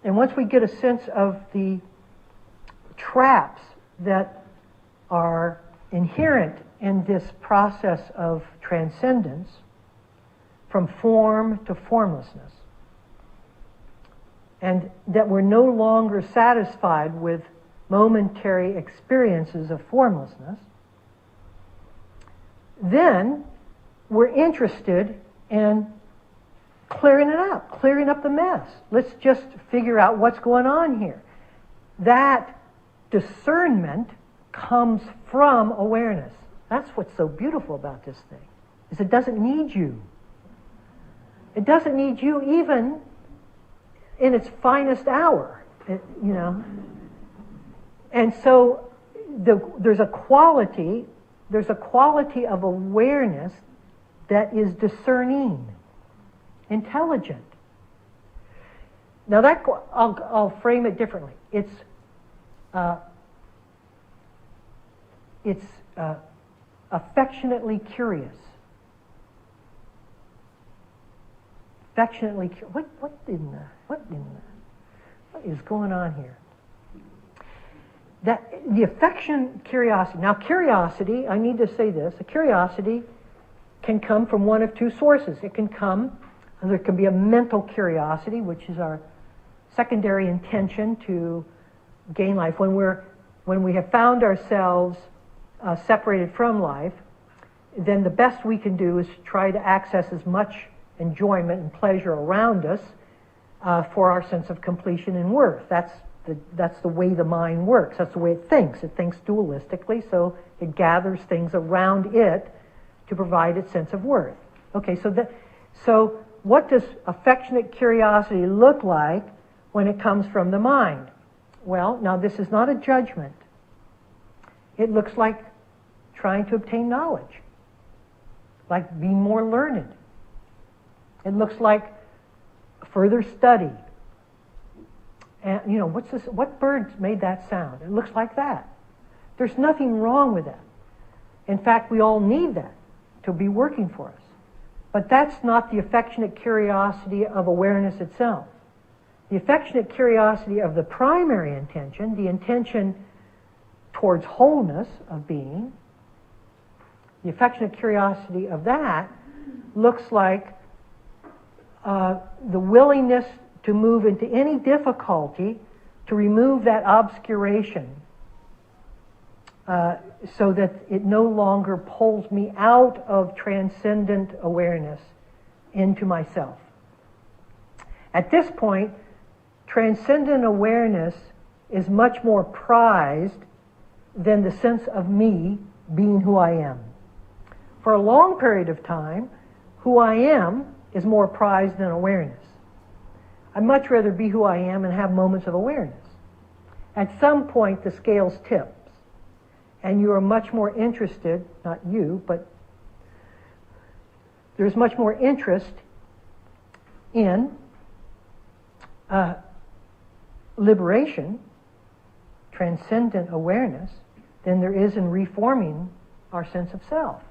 and once we get a sense of the traps that are inherent in this process of transcendence from form to formlessness, and that we're no longer satisfied with momentary experiences of formlessness, then we're interested in clearing up the mess. Let's just figure out what's going on here. That discernment comes from awareness. That's what's so beautiful about this thing, is it doesn't need you. It doesn't need you even in its finest hour, And so there's a quality of awareness that is discerning, intelligent. Now I'll frame it differently. It's affectionately curious. Affectionately curious. What is going on here? That the affection, curiosity. Now, curiosity, I need to say this, a curiosity can come from one of two sources. There can be a mental curiosity, which is our secondary intention to gain life. When we have found ourselves separated from life, then the best we can do is try to access as much enjoyment and pleasure around us for our sense of completion and worth. That's the way the mind works. That's the way it thinks. It thinks dualistically, so it gathers things around it to provide its sense of worth. Okay, so what does affectionate curiosity look like when it comes from the mind? Well, now this is not a judgment. It looks like trying to obtain knowledge, like being more learned. It looks like further study. And what's this? What bird made that sound? It looks like that. There's nothing wrong with that. In fact, we all need that to be working for us. But that's not the affectionate curiosity of awareness itself. The affectionate curiosity of the primary intention, the intention towards wholeness of being, the affectionate curiosity of that looks like the willingness to move into any difficulty to remove that obscuration so that it no longer pulls me out of transcendent awareness into myself. At this point, transcendent awareness is much more prized than the sense of me being who I am. For a long period of time, who I am is more prized than awareness. I'd much rather be who I am and have moments of awareness. At some point, the scales tips, and you are much more interested, not you, but there's much more interest in liberation, transcendent awareness, than there is in reforming our sense of self.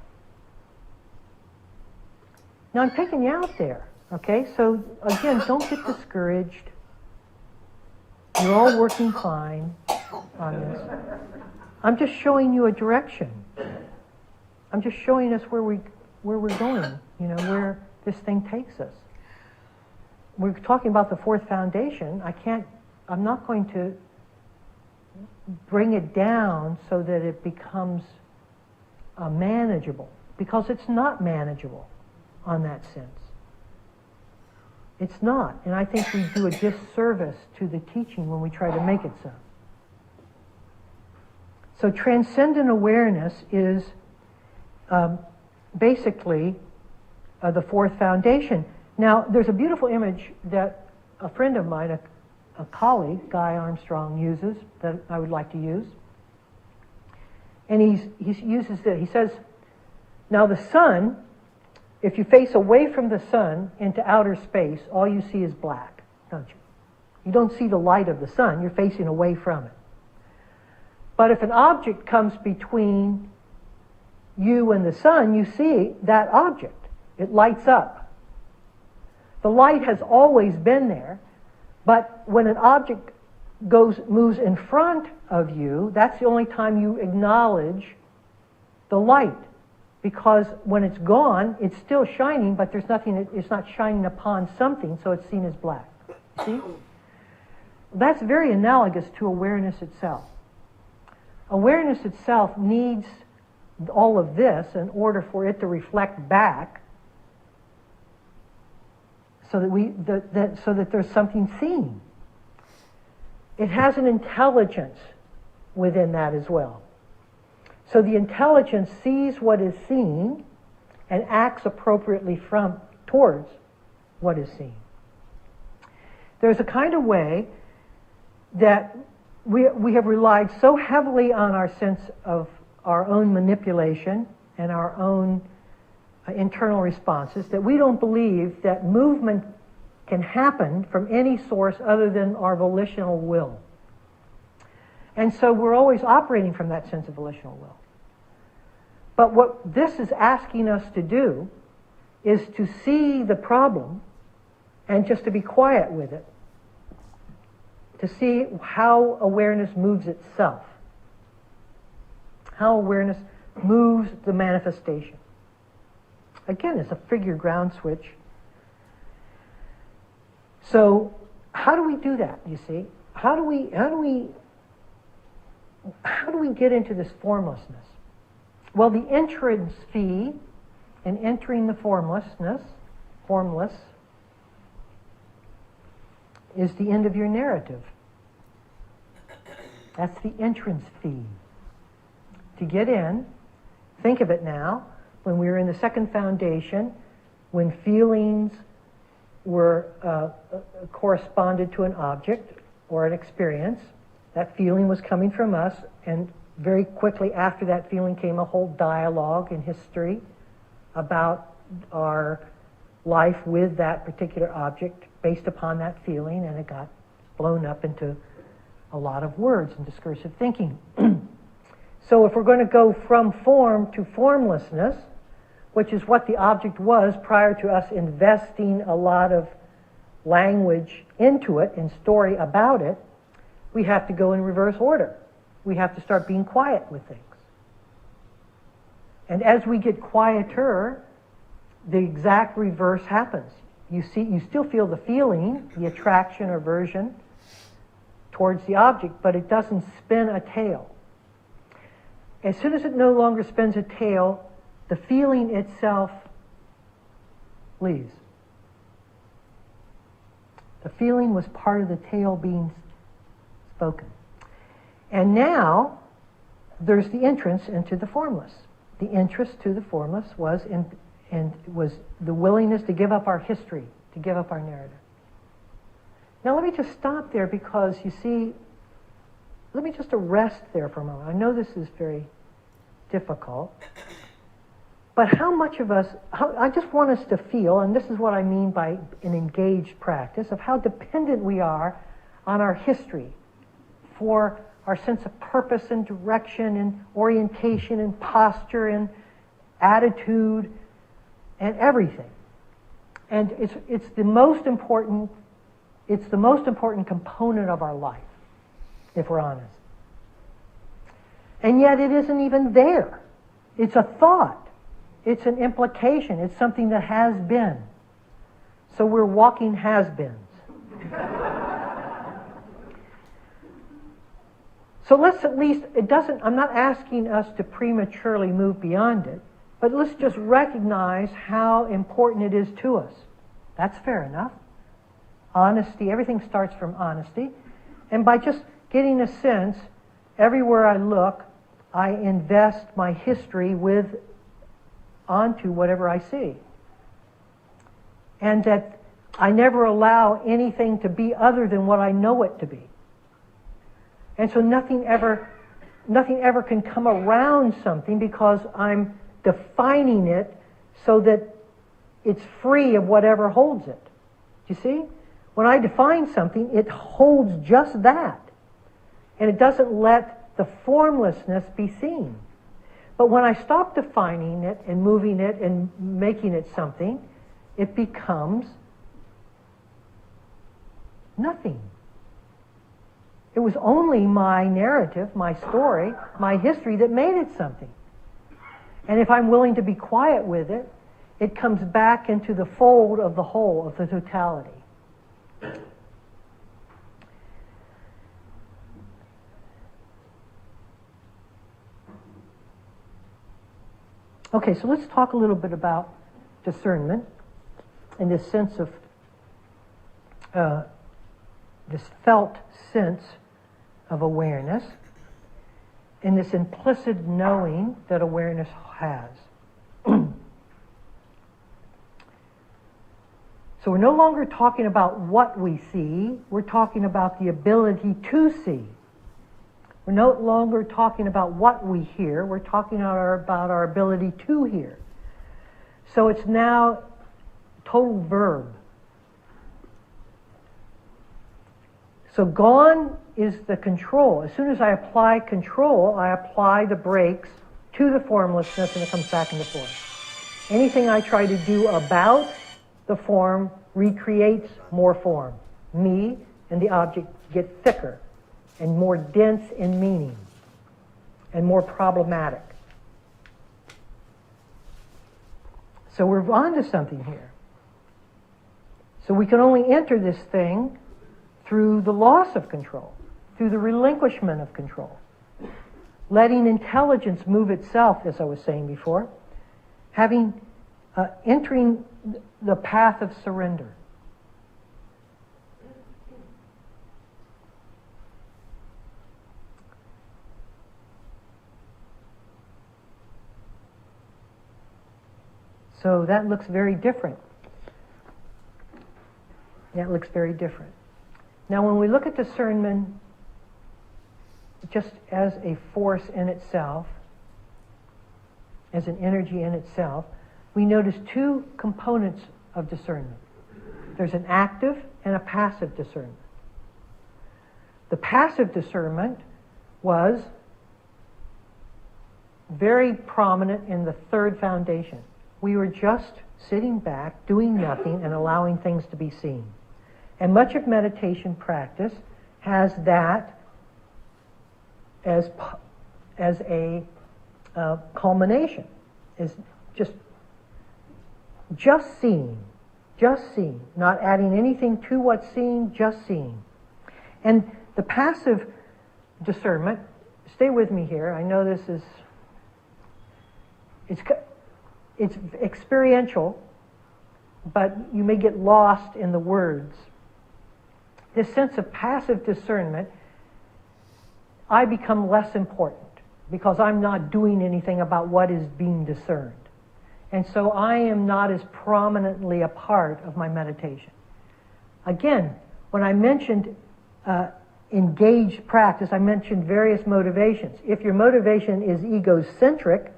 Now, I'm taking you out there. Okay, so again, don't get discouraged. You're all working fine on this. I'm just showing you a direction. I'm just showing us where we're going, where this thing takes us. We're talking about the fourth foundation. I'm not going to bring it down so that it becomes manageable, because it's not manageable on that sense. It's not, and I think we do a disservice to the teaching when we try to make it so. So transcendent awareness is basically the fourth foundation. Now, there's a beautiful image that a friend of mine, a colleague, Guy Armstrong, uses that I would like to use. And he uses it. He says, now the sun, if you face away from the sun into outer space, all you see is black, don't you? You don't see the light of the sun. You're facing away from it. But if an object comes between you and the sun, you see that object. It lights up. The light has always been there, but when an object moves in front of you, that's the only time you acknowledge the light. Because when it's gone, it's still shining, but there's nothing, it's not shining upon something, so it's seen as black. See? That's very analogous to awareness itself. Awareness itself needs all of this in order for it to reflect back so that there's something seen. It has an intelligence within that as well. So the intelligence sees what is seen and acts appropriately towards what is seen. There's a kind of way that we have relied so heavily on our sense of our own manipulation and our own internal responses that we don't believe that movement can happen from any source other than our volitional will. And so we're always operating from that sense of volitional will. But what this is asking us to do is to see the problem and just to be quiet with it, to see how awareness moves itself, how awareness moves the manifestation. Again, it's a figure ground switch. So how do we do that, you see? How do we get into this formlessness? Well, the entrance fee in entering the formless, is the end of your narrative. That's the entrance fee. To get in, think of it now, when we were in the second foundation, when feelings were corresponded to an object or an experience, that feeling was coming from us, and very quickly after that feeling came a whole dialogue and history about our life with that particular object based upon that feeling, and it got blown up into a lot of words and discursive thinking. So if we're going to go from form to formlessness, which is what the object was prior to us investing a lot of language into it and story about it, we have to go in reverse order. We have to start being quiet with things. And as we get quieter, the exact reverse happens. You still feel the feeling, the attraction or aversion towards the object, but it doesn't spin a tail. As soon as it no longer spins a tail, the feeling itself leaves. The feeling was part of the tale being spoken. And now, there's the entrance into the formless. The entrance to the formless was the willingness to give up our history, to give up our narrative. Now let me just stop there because, you see, let me just arrest there for a moment. I know this is very difficult, but how much of us, I just want us to feel, and this is what I mean by an engaged practice, of how dependent we are on our history for our sense of purpose and direction and orientation and posture and attitude and everything. And it's the most important component of our life, if we're honest. And yet it isn't even there. It's a thought. It's an implication. It's something that has been. So we're walking has-beens. So let's at least, I'm not asking us to prematurely move beyond it, but let's just recognize how important it is to us. That's fair enough. Honesty, everything starts from honesty. And by just getting a sense, everywhere I look, I invest my history onto whatever I see. And that I never allow anything to be other than what I know it to be. And so nothing ever can come around something because I'm defining it so that it's free of whatever holds it. Do you see? When I define something, it holds just that. And it doesn't let the formlessness be seen. But when I stop defining it and moving it and making it something, it becomes nothing. It was only my narrative, my story, my history that made it something. And if I'm willing to be quiet with it, it comes back into the fold of the whole, of the totality. Okay, so let's talk a little bit about discernment and this sense of, this felt sense of awareness and this implicit knowing that awareness has. So we're no longer talking about what we see, we're talking about the ability to see. We're no longer talking about what we hear, we're talking about our ability to hear. So it's now total verb. So gone is the control. As soon as I apply control, I apply the brakes to the formlessness and it comes back into form. Anything I try to do about the form recreates more form. Me and the object get thicker and more dense in meaning and more problematic. So we're onto something here. So we can only enter this thing through the loss of control, through the relinquishment of control, letting intelligence move itself, as I was saying before, entering the path of surrender. So that looks very different. That looks very different. Now, when we look at discernment just as a force in itself, as an energy in itself, we notice two components of discernment. There's an active and a passive discernment. The passive discernment was very prominent in the third foundation. We were just sitting back, doing nothing, and allowing things to be seen. And much of meditation practice has that as a culmination, is just seeing, not adding anything to what's seen, just seeing. And the passive discernment, stay with me here, I know this is, it's experiential, but you may get lost in the words. This sense of passive discernment, I become less important because I'm not doing anything about what is being discerned. And so I am not as prominently a part of my meditation. Again, when I mentioned engaged practice, I mentioned various motivations. If your motivation is egocentric,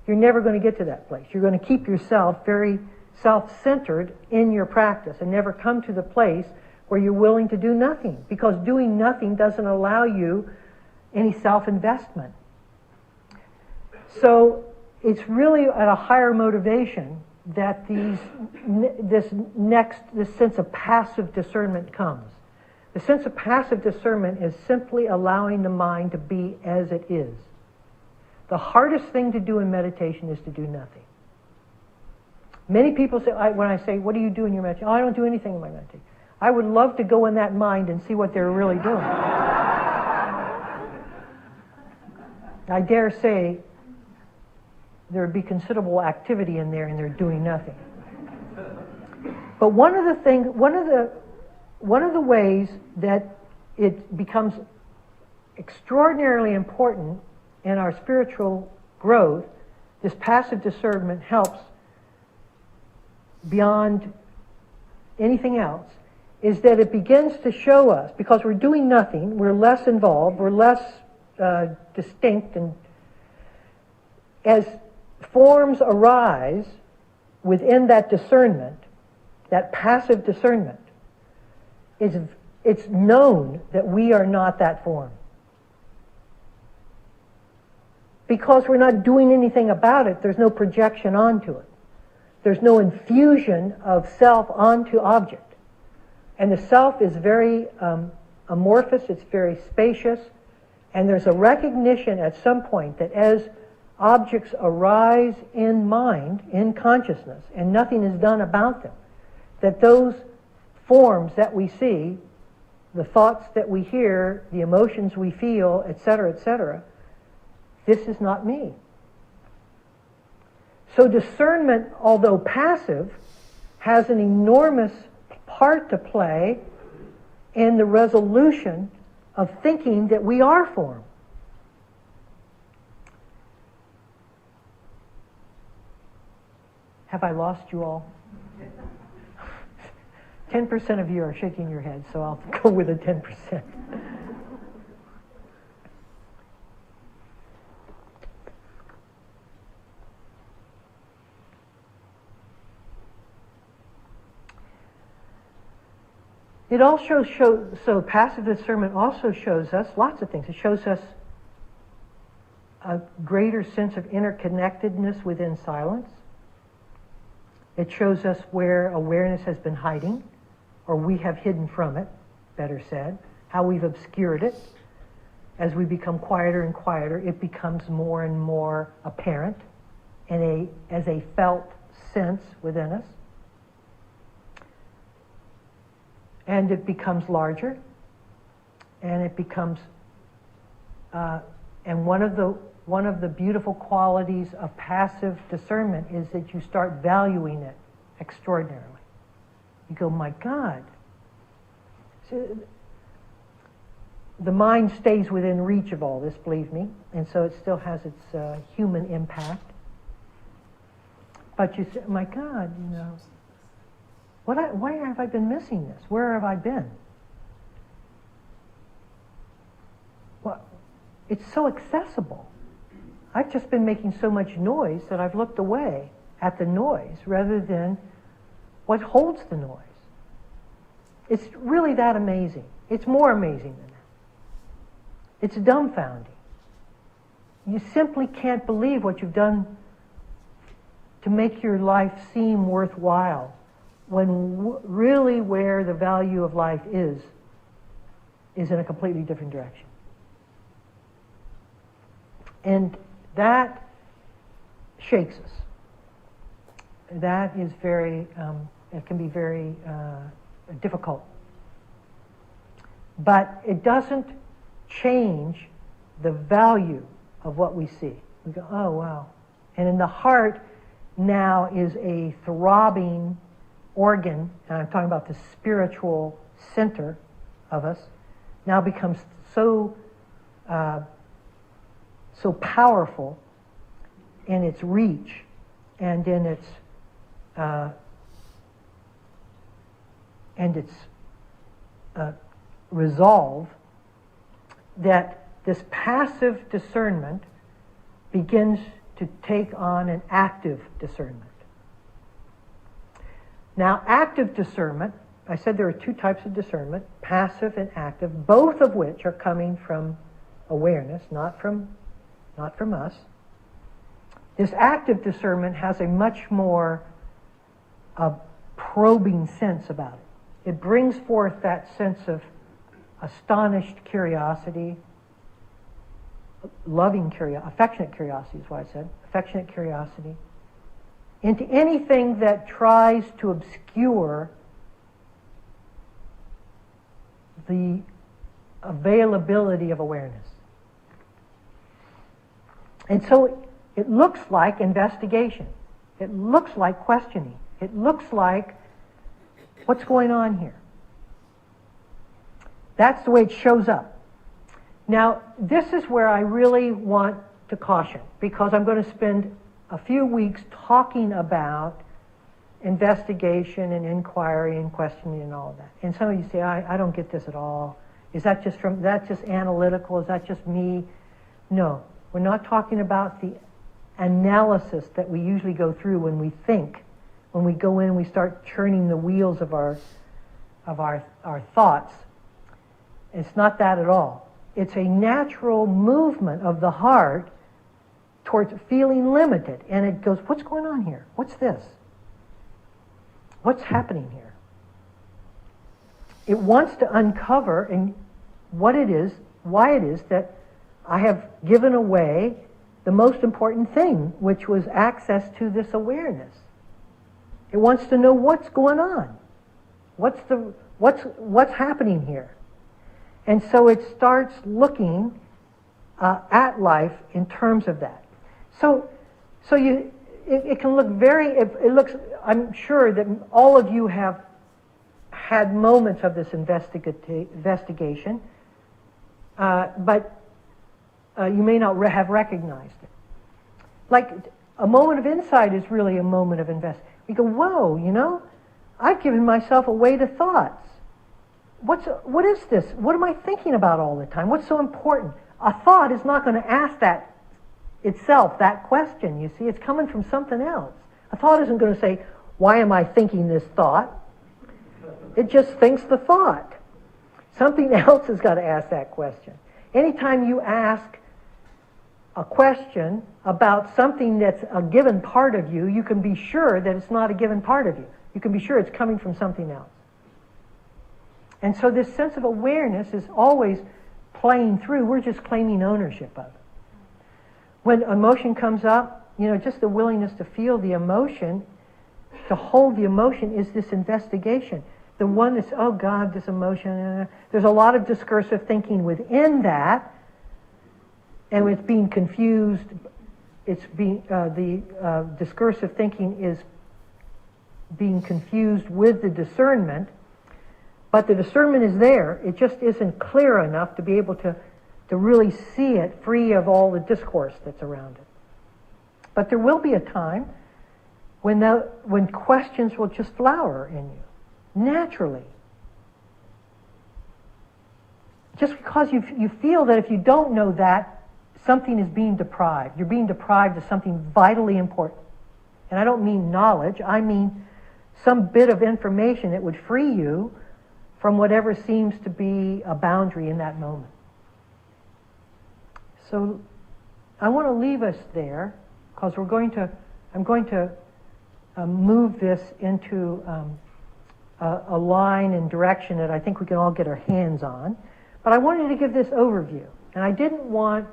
you're never going to get to that place. You're going to keep yourself very self-centered in your practice and never come to the place where you're willing to do nothing, because doing nothing doesn't allow you any self-investment. So it's really at a higher motivation this sense of passive discernment comes. The sense of passive discernment is simply allowing the mind to be as it is. The hardest thing to do in meditation is to do nothing. Many people say, when I say, what do you do in your meditation? Oh, I don't do anything in my meditation. I would love to go in that mind and see what they're really doing. I dare say there would be considerable activity in there and they're doing nothing. But one of the ways that it becomes extraordinarily important in our spiritual growth, this passive discernment helps beyond anything else, is that it begins to show us, because we're doing nothing, we're less involved, we're less distinct, and as forms arise within that discernment, that passive discernment, it's known that we are not that form. Because we're not doing anything about it, there's no projection onto it. There's no infusion of self onto object. And the self is very amorphous, it's very spacious, and there's a recognition at some point that as objects arise in mind, in consciousness, and nothing is done about them, that those forms that we see, the thoughts that we hear, the emotions we feel, etc., this is not me. So discernment, although passive, has an enormous part to play in the resolution of thinking that we are form. Have I lost you all? 10% of you are shaking your head, so I'll go with a 10%. It also shows, so passive discernment also shows us lots of things. It shows us a greater sense of interconnectedness within silence. It shows us where awareness has been hiding, or we have hidden from it, better said, how we've obscured it. As we become quieter and quieter, it becomes more and more apparent as a felt sense within us. And it becomes larger, and it becomes, and one of the beautiful qualities of passive discernment is that you start valuing it extraordinarily. You go, my God. So, the mind stays within reach of all this, believe me, and so it still has its human impact. But you say, my God, you know, why have I been missing this? Where have I been? Well, it's so accessible. I've just been making so much noise that I've looked away at the noise rather than what holds the noise. It's really that amazing. It's more amazing than that. It's dumbfounding. You simply can't believe what you've done to make your life seem worthwhile, when really where the value of life is in a completely different direction. And that shakes us. That is very, it can be very difficult. But it doesn't change the value of what we see. We go, oh, wow. And in the heart now is a throbbing organ, and I'm talking about the spiritual center of us, now becomes so powerful in its reach and in its resolve, that this passive discernment begins to take on an active discernment. Now, active discernment, I said there are two types of discernment, passive and active, both of which are coming from awareness, not from us. This active discernment has a much more a probing sense about it. It brings forth that sense of astonished curiosity, loving curiosity, affectionate curiosity is what I said, affectionate curiosity, into anything that tries to obscure the availability of awareness. And so it looks like investigation. It looks like questioning. It looks like, what's going on here? That's the way it shows up. Now, this is where I really want to caution, because I'm going to spend a few weeks talking about investigation and inquiry and questioning and all of that. And some of you say, I don't get this at all. Is that just analytical? Is that just me? No, we're not talking about the analysis that we usually go through when we think. When we go in, we start churning the wheels of our thoughts. It's not that at all. It's a natural movement of the heart towards feeling limited. And it goes, what's going on here? What's this? What's happening here? It wants to uncover what it is, why it is that I have given away the most important thing, which was access to this awareness. It wants to know what's going on. What's happening here? And so it starts looking at life in terms of that. So it can look it looks, I'm sure that all of you have had moments of this investigation, but you may not have recognized it. Like a moment of insight is really a moment of investigation. We go, whoa, I've given myself away to thoughts. What is this? What am I thinking about all the time? What's so important? A thought is not going to ask that itself, that question, you see. It's coming from something else. A thought isn't going to say, why am I thinking this thought? It just thinks the thought. Something else has got to ask that question. Anytime you ask a question about something that's a given part of you, you can be sure that it's not a given part of you. You can be sure it's coming from something else. And so this sense of awareness is always playing through. We're just claiming ownership of it. When emotion comes up, just the willingness to feel the emotion, to hold the emotion, is this investigation. The one that's, oh God, this emotion. There's a lot of discursive thinking within that, and it's being confused. The discursive thinking is being confused with the discernment, but the discernment is there. It just isn't clear enough to be able to really see it free of all the discourse that's around it. But there will be a time when questions will just flower in you, naturally. Just because you feel that if you don't know that, something is being deprived. You're being deprived of something vitally important. And I don't mean knowledge, I mean some bit of information that would free you from whatever seems to be a boundary in that moment. So I want to leave us there, because I'm going to move this into a line and direction that I think we can all get our hands on. But I wanted to give this overview, and I didn't want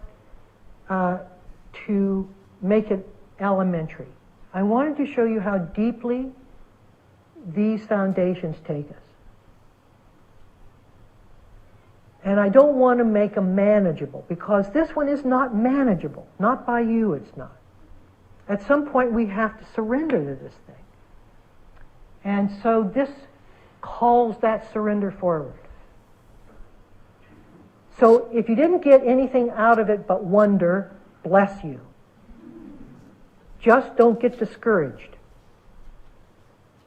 to make it elementary. I wanted to show you how deeply these foundations take us. And I don't want to make them manageable, because this one is not manageable. Not by you, it's not. At some point we have to surrender to this thing. And so this calls that surrender forward. So if you didn't get anything out of it but wonder, bless you. Just don't get discouraged.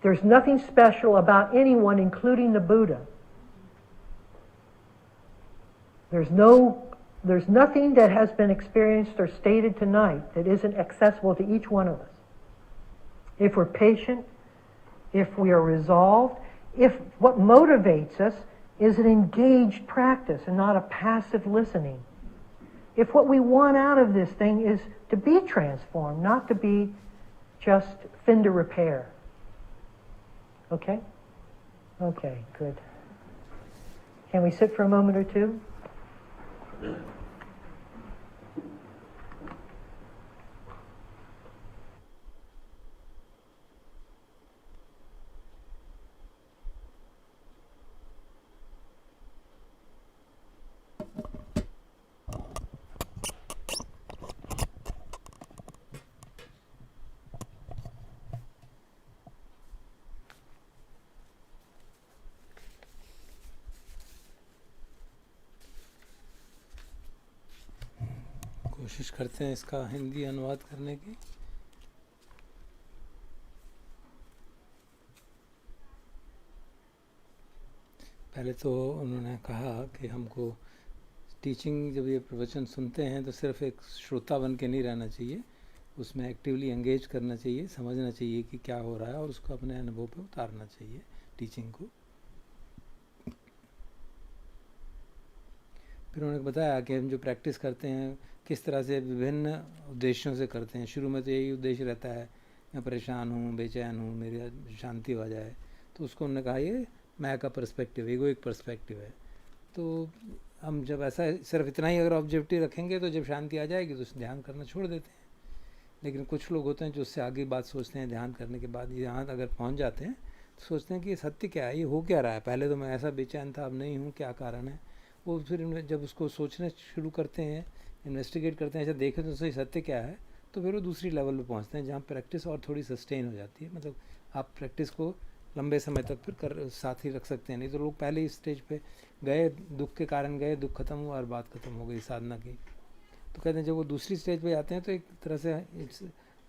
There's nothing special about anyone, including the Buddha. There's nothing that has been experienced or stated tonight that isn't accessible to each one of us. If we're patient, if we are resolved, if what motivates us is an engaged practice and not a passive listening. If what we want out of this thing is to be transformed, not to be just fin de repair. Okay? Okay, good. Can we sit for a moment or two? कोशिश करते हैं इसका हिंदी अनुवाद करने की। पहले तो उन्होंने कहा कि हमको टीचिंग जब ये प्रवचन सुनते हैं तो सिर्फ एक श्रोता बन के नहीं रहना चाहिए, उसमें एक्टिवली एंगेज करना चाहिए, समझना चाहिए कि क्या हो रहा है और उसको अपने अनुभव पे उतारना चाहिए टीचिंग को। फिर उन्होंने बताया कि हम जो प्रैक्टिस करते हैं किस तरह से विभिन्न उद्देश्यों से करते हैं। शुरू में तो यही उद्देश्य रहता है, मैं परेशान हूँ, बेचैन हूँ, मेरी शांति हो जाए, तो उसको उन्होंने कहा ये मैं का पर्सपेक्टिव, ईगोइक पर्सपेक्टिव है। तो हम जब ऐसा सिर्फ इतना ही अगर ऑब्जेक्टिव रखेंगे तो जब शांति आ जाएगी तो ध्यान करना छोड़ देते हैं। लेकिन कुछ लोग होते हैं जो उससे आगे बात सोचते हैं, ध्यान करने के बाद यहाँ अगर पहुँच जाते हैं तो सोचते हैं कि ये सत्य क्या है, ये हो क्या रहा है, पहले तो मैं ऐसा बेचैन था, अब नहीं हूँ, क्या कारण है। वो फिर जब उसको सोचने शुरू करते हैं, इन्वेस्टिगेट करते हैं, ऐसा देखें तो सही सत्य क्या है, तो फिर वो दूसरी लेवल पे पहुँचते हैं जहाँ प्रैक्टिस और थोड़ी सस्टेन हो जाती है। मतलब आप प्रैक्टिस को लंबे समय तक फिर साथ ही रख सकते हैं। नहीं तो लोग पहले ही स्टेज पे गए, दुख के कारण गए, दुख खत्म हुआ और बात खत्म हो गई साधना की। तो कहते हैं जब वो दूसरी स्टेज पे आते हैं तो एक तरह से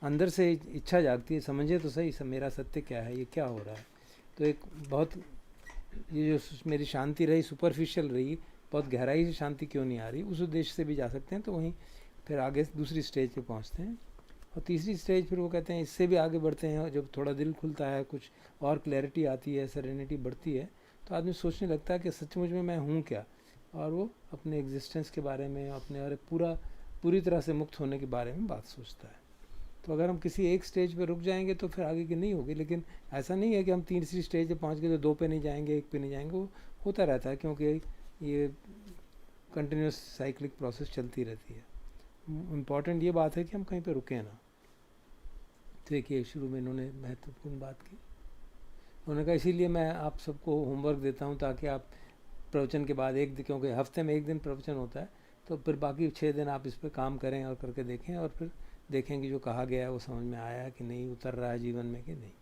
अंदर से इच्छा जागती है, समझे तो सही सब मेरा सत्य क्या है, ये क्या हो रहा है। तो एक बहुत ये जो मेरी शांति रही सुपरफिशियल रही, बहुत गहराई से शांति क्यों नहीं आ रही, उस उद्देश्य से भी जा सकते हैं। तो वहीं फिर आगे दूसरी स्टेज पे पहुंचते हैं। और तीसरी स्टेज फिर वो कहते हैं इससे भी आगे बढ़ते हैं, जब थोड़ा दिल खुलता है, कुछ और क्लैरिटी आती है, सेरेनिटी बढ़ती है, तो आदमी सोचने लगता है कि सचमुच में मैं हूँ क्या, और वो अपने एग्जिस्टेंस के बारे में, अपने और पूरी तरह से मुक्त होने के बारे में बात सोचता है। तो अगर हम किसी एक स्टेज पे रुक जाएंगे तो फिर आगे की नहीं होगी। लेकिन ऐसा नहीं है कि हम तीसरी स्टेज पे पहुँच गए तो 2 पे नहीं जाएंगे, 1 पे नहीं जाएंगे, वो होता रहता है, क्योंकि ये कंटिन्यूस साइक्लिक प्रोसेस चलती रहती है। इम्पॉर्टेंट ये बात है कि हम कहीं पे रुकें ना। तो देखिए शुरू में इन्होंने महत्वपूर्ण बात की, उन्होंने कहा इसीलिए मैं आप सबको होमवर्क देता हूँ ताकि आप प्रवचन के बाद क्योंकि हफ्ते में 1 दिन प्रवचन होता है, तो फिर बाकी 6 दिन आप इस पर काम करें और करके देखें, और फिर देखें कि जो कहा गया है वो समझ में आया है कि नहीं, उतर रहा है जीवन में कि नहीं।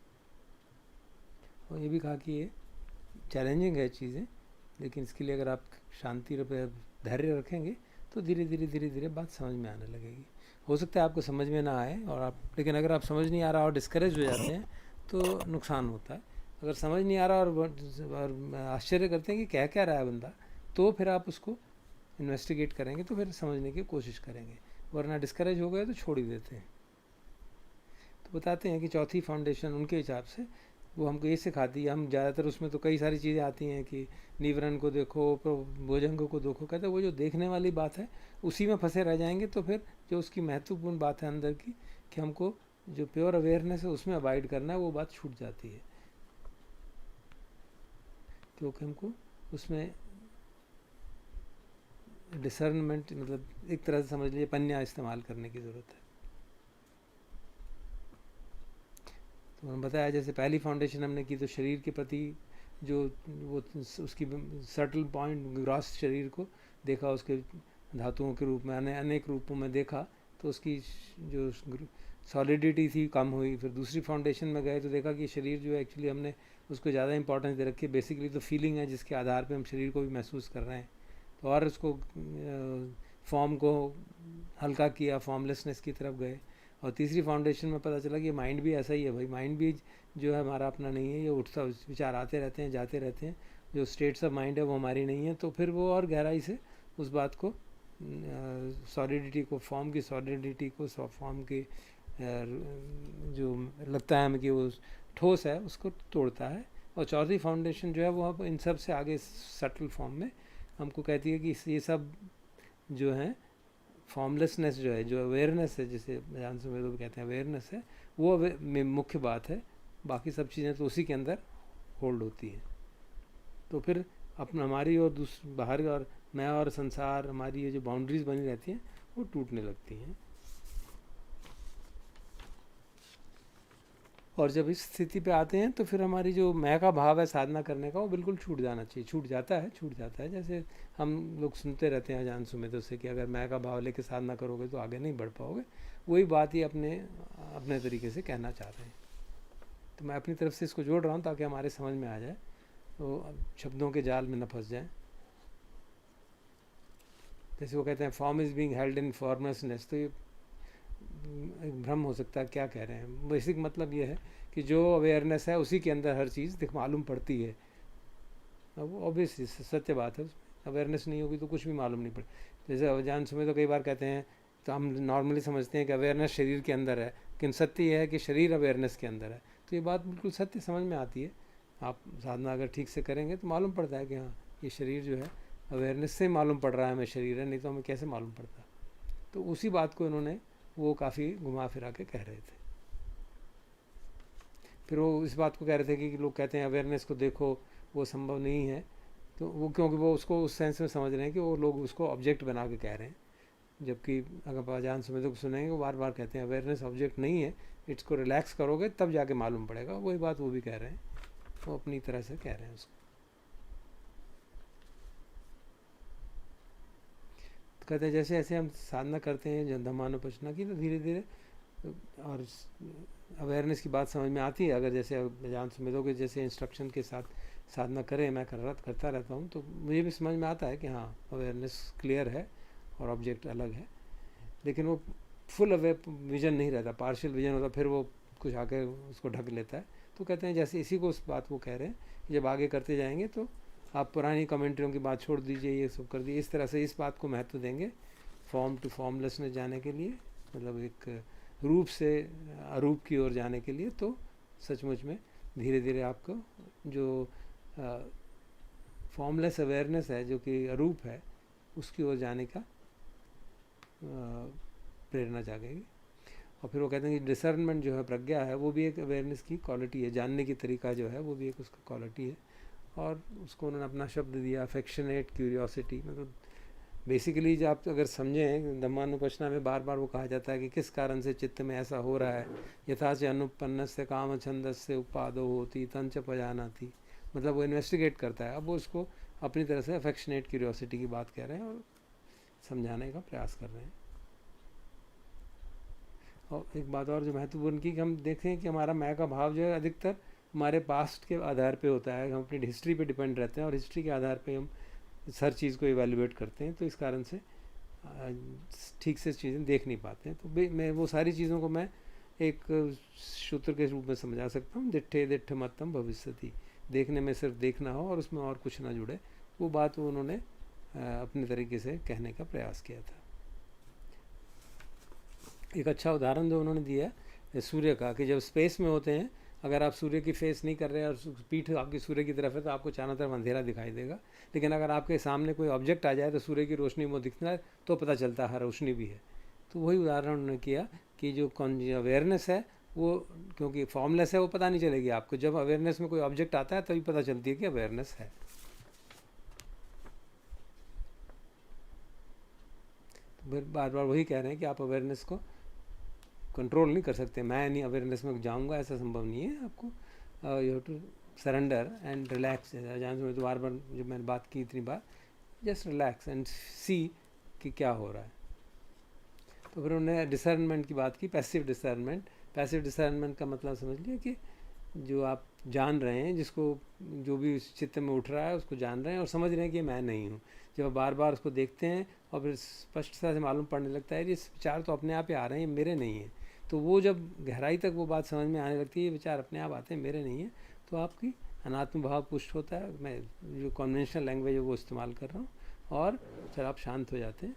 और ये भी कहा कि ये चैलेंजिंग है चीज़ें, लेकिन इसके लिए अगर आप शांति धैर्य रखेंगे तो धीरे धीरे बात समझ में आने लगेगी। हो सकता है आपको समझ में ना आए, और लेकिन अगर आप समझ नहीं आ रहा और डिस्करेज हो जाते हैं तो नुकसान होता है। अगर समझ नहीं आ रहा और आश्चर्य करते हैं कि क्या रहा है बंदा, तो फिर आप उसको इन्वेस्टिगेट करेंगे, तो फिर समझने की कोशिश करेंगे, वरना डिस्करेज हो गए तो छोड़ ही देते हैं। तो बताते हैं कि चौथी फाउंडेशन उनके हिसाब से वो हमको ये सिखाती है, हम ज़्यादातर उसमें तो कई सारी चीज़ें आती हैं कि निवरण को देखो, भोजंग को देखो, कहते हैं वो जो देखने वाली बात है उसी में फंसे रह जाएंगे। तो फिर जो उसकी महत्वपूर्ण बात है अंदर की, कि हमको जो प्योर अवेयरनेस है उसमें अवॉइड करना है, वो बात छूट जाती है, क्योंकि हमको उसमें डिसर्नमेंट, मतलब एक तरह से समझ लीजिए पन्या इस्तेमाल करने की ज़रूरत है। तो उन्होंने बताया जैसे पहली फाउंडेशन हमने की तो शरीर के प्रति जो वो उसकी सटल पॉइंट, ग्रॉस शरीर को देखा, उसके धातुओं के रूप में अनेक रूपों में देखा, तो उसकी जो सॉलिडिटी थी कम हुई। फिर दूसरी फाउंडेशन में गए तो देखा कि शरीर जो है एक्चुअली हमने उसको ज़्यादा इंपॉर्टेंस दे रखी है, बेसिकली तो फीलिंग है जिसके आधार पे हम शरीर को भी महसूस कर रहे हैं। तो और उसको फॉर्म को हल्का किया, फॉर्मलेसनेस की तरफ गए। और तीसरी फाउंडेशन में पता चला कि माइंड भी ऐसा ही है भाई, माइंड भी जो है हमारा अपना नहीं है, ये उठता विचार आते रहते हैं, जाते रहते हैं, जो स्टेट्स ऑफ माइंड है वो हमारी नहीं है। तो फिर वो और गहराई से उस बात को, सॉलिडिटी को, फॉर्म की सॉलिडिटी को, फॉर्म की जो लगता है हमें कि वो ठोस है, उसको तोड़ता है। और चौथी फाउंडेशन जो है वो अब इन सब से आगे सटल फॉर्म में हमको कहती है कि ये सब जो है फॉर्मलेसनेस जो है, जो अवेयरनेस है, जिसे जानते में तो कहते हैं अवेयरनेस है, वो मुख्य बात है। बाकी सब चीज़ें तो उसी के अंदर होल्ड होती है। तो फिर अपना हमारी और बाहर और मैं और संसार, हमारी ये जो बाउंड्रीज बनी रहती हैं वो टूटने लगती हैं। और जब इस स्थिति पे आते हैं तो फिर हमारी जो मैं का भाव है साधना करने का वो बिल्कुल छूट जाना चाहिए। छूट जाता है। जैसे हम लोग सुनते रहते हैं अजान सुमितों से कि अगर मैं का भाव लेके साधना करोगे तो आगे नहीं बढ़ पाओगे। वही बात ही अपने तरीके से कहना चाह रहे हैं। तो मैं अपनी तरफ से इसको जोड़ रहा हूँ ताकि हमारे समझ में आ जाए, तो शब्दों के जाल में न फंस जाए। जैसे वो कहते हैं form is being held in formlessness, तो ये एक भ्रम हो सकता है क्या कह रहे हैं। बेसिक मतलब ये है कि जो अवेयरनेस है उसी के अंदर हर चीज़ मालूम पड़ती है। अब ऑब्वियसली सत्य बात है, अवेयरनेस नहीं होगी तो कुछ भी मालूम नहीं पड़े। जैसे अजान सुमे तो कई बार कहते हैं, तो हम नॉर्मली समझते हैं कि अवेयरनेस शरीर के अंदर है, लेकिन सत्य यह है कि शरीर अवेयरनेस के अंदर है। तो ये बात बिल्कुल सत्य समझ में आती है। आप साधना अगर ठीक से करेंगे तो मालूम पड़ता है कि हाँ ये शरीर जो है अवेयरनेस से मालूम पड़ रहा है हमें शरीर है, नहीं तो हमें कैसे मालूम पड़ता। तो उसी बात को इन्होंने वो काफ़ी घुमा फिरा के कह रहे थे। फिर वो इस बात को कह रहे थे कि लोग कहते हैं अवेयरनेस को देखो, वो संभव नहीं है। तो वो क्योंकि वो उसको उस सेंस में समझ रहे हैं कि वो लोग उसको ऑब्जेक्ट बना के कह रहे हैं, जबकि अगर अजान सुमितों को सुनेंगे वो बार बार कहते हैं अवेयरनेस ऑब्जेक्ट नहीं है, इसको रिलैक्स करोगे तब जाके मालूम पड़ेगा। वही बात वो भी कह रहे हैं, वो अपनी तरह से कह रहे हैं उसको। तो कहते हैं जैसे जैसे हम साधना करते हैं धम्मानुपश्यना की, तो धीरे धीरे और अवेयरनेस की बात समझ में आती है। अगर जैसे अजान सुमितों के जैसे इंस्ट्रक्शन के साथ साधना करें, मैं करता रहता हूँ, तो मुझे भी समझ में आता है कि हाँ अवेयरनेस क्लियर है और ऑब्जेक्ट अलग है। लेकिन वो फुल विजन नहीं रहता, पार्शियल विजन होता, फिर वो कुछ आके उसको ढक लेता है। तो कहते हैं जैसे इसी को उस बात वो कह रहे हैं कि जब आगे करते जाएंगे तो आप पुरानी कमेंट्रियों की बात छोड़ दीजिए, ये सब कर दीजिए। इस तरह से इस बात को महत्व देंगे फॉर्म टू फॉर्मलेसनेस जाने के लिए, मतलब एक रूप से अरूप की ओर जाने के लिए। तो सचमुच में धीरे धीरे आपको जो फॉर्मलेस अवेयरनेस है, जो कि अरूप है, उसकी ओर जाने का प्रेरणा जागेगी। और फिर वो कहते हैं कि डिसर्नमेंट जो है, प्रज्ञा है, वो भी एक अवेयरनेस की क्वालिटी है। जानने की तरीका जो है वो भी एक उसका क्वालिटी है। और उसको उन्होंने अपना शब्द दिया अफेक्शनेट क्यूरियोसिटी। मतलब बेसिकली जब आप अगर समझें, धम्मानुपश्यना में बार बार वो कहा जाता है कि किस कारण से चित्त में ऐसा हो रहा है। यथा से अनुपन्न से काम छंदस से उपादो होती तंच पजानाती, मतलब वो इन्वेस्टिगेट करता है। अब वो उसको अपनी तरह से अफेक्शनेट क्यूरियोसिटी की बात कह रहे हैं और समझाने का प्रयास कर रहे हैं। और एक बात और जो महत्वपूर्ण की, कि हम देखें कि हमारा मैं का भाव जो है अधिकतर हमारे पास्ट के आधार पे होता है। हम अपनी हिस्ट्री पे डिपेंड रहते हैं और हिस्ट्री के आधार पे हम हर चीज़ को इवेल्युएट करते हैं। तो इस कारण से ठीक से चीज़ें देख नहीं पाते हैं। तो मैं वो सारी चीज़ों को मैं एक सूत्र के रूप में समझा सकता हूँ, दिट्ठे दिट्ठ मतम भविष्यति। देखने में सिर्फ देखना हो और उसमें और कुछ ना जुड़े, वो बात वो उन्होंने अपने तरीके से कहने का प्रयास किया था। एक अच्छा उदाहरण जो उन्होंने दिया है सूर्य का, कि जब स्पेस में होते हैं, अगर आप सूर्य की फेस नहीं कर रहे हैं और पीठ आपकी सूर्य की तरफ है तो आपको चारों तरफ अंधेरा दिखाई देगा। लेकिन अगर आपके सामने कोई ऑब्जेक्ट आ जाए तो सूर्य की रोशनी वो दिखना है तो पता चलता है रोशनी भी है। तो वही उदाहरण उन्होंने किया कि जो अवेयरनेस है वो क्योंकि फॉर्मलेस है, वो पता नहीं चलेगी आपको। जब अवेयरनेस में कोई ऑब्जेक्ट आता है तभी पता चलती है कि अवेयरनेस है। तो फिर बार बार वही कह रहे हैं कि आप अवेयरनेस को कंट्रोल नहीं कर सकते। मैं नहीं अवेयरनेस में जाऊंगा, ऐसा संभव नहीं है। आपको you have to surrender and relax. जहाँ तो बार बार जो मैंने बात की इतनी बार, जस्ट रिलैक्स एंड सी कि क्या हो रहा है। तो फिर उन्होंने डिसर्नमेंट की बात की, पैसिव डिसर्नमेंट। पैसिव डिसर्नमेंट का मतलब समझ लिया कि जो आप जान रहे हैं, जिसको जो भी चित्त में उठ रहा है उसको जान रहे हैं और समझ रहे हैं कि मैं नहीं हूँ। जब आप बार बार उसको देखते हैं और फिर स्पष्टता से मालूम पड़ने लगता है कि इस विचार तो अपने आप ही आ रहे हैं, मेरे नहीं हैं। तो वो जब गहराई तक वो बात समझ में आने लगती है, ये विचार अपने आप आते हैं, मेरे नहीं हैं, तो आपकी अनात्म भाव पुष्ट होता है। मैं जो कन्वेंशनल लैंग्वेज है वो इस्तेमाल कर रहा हूँ। और जब आप शांत हो जाते हैं,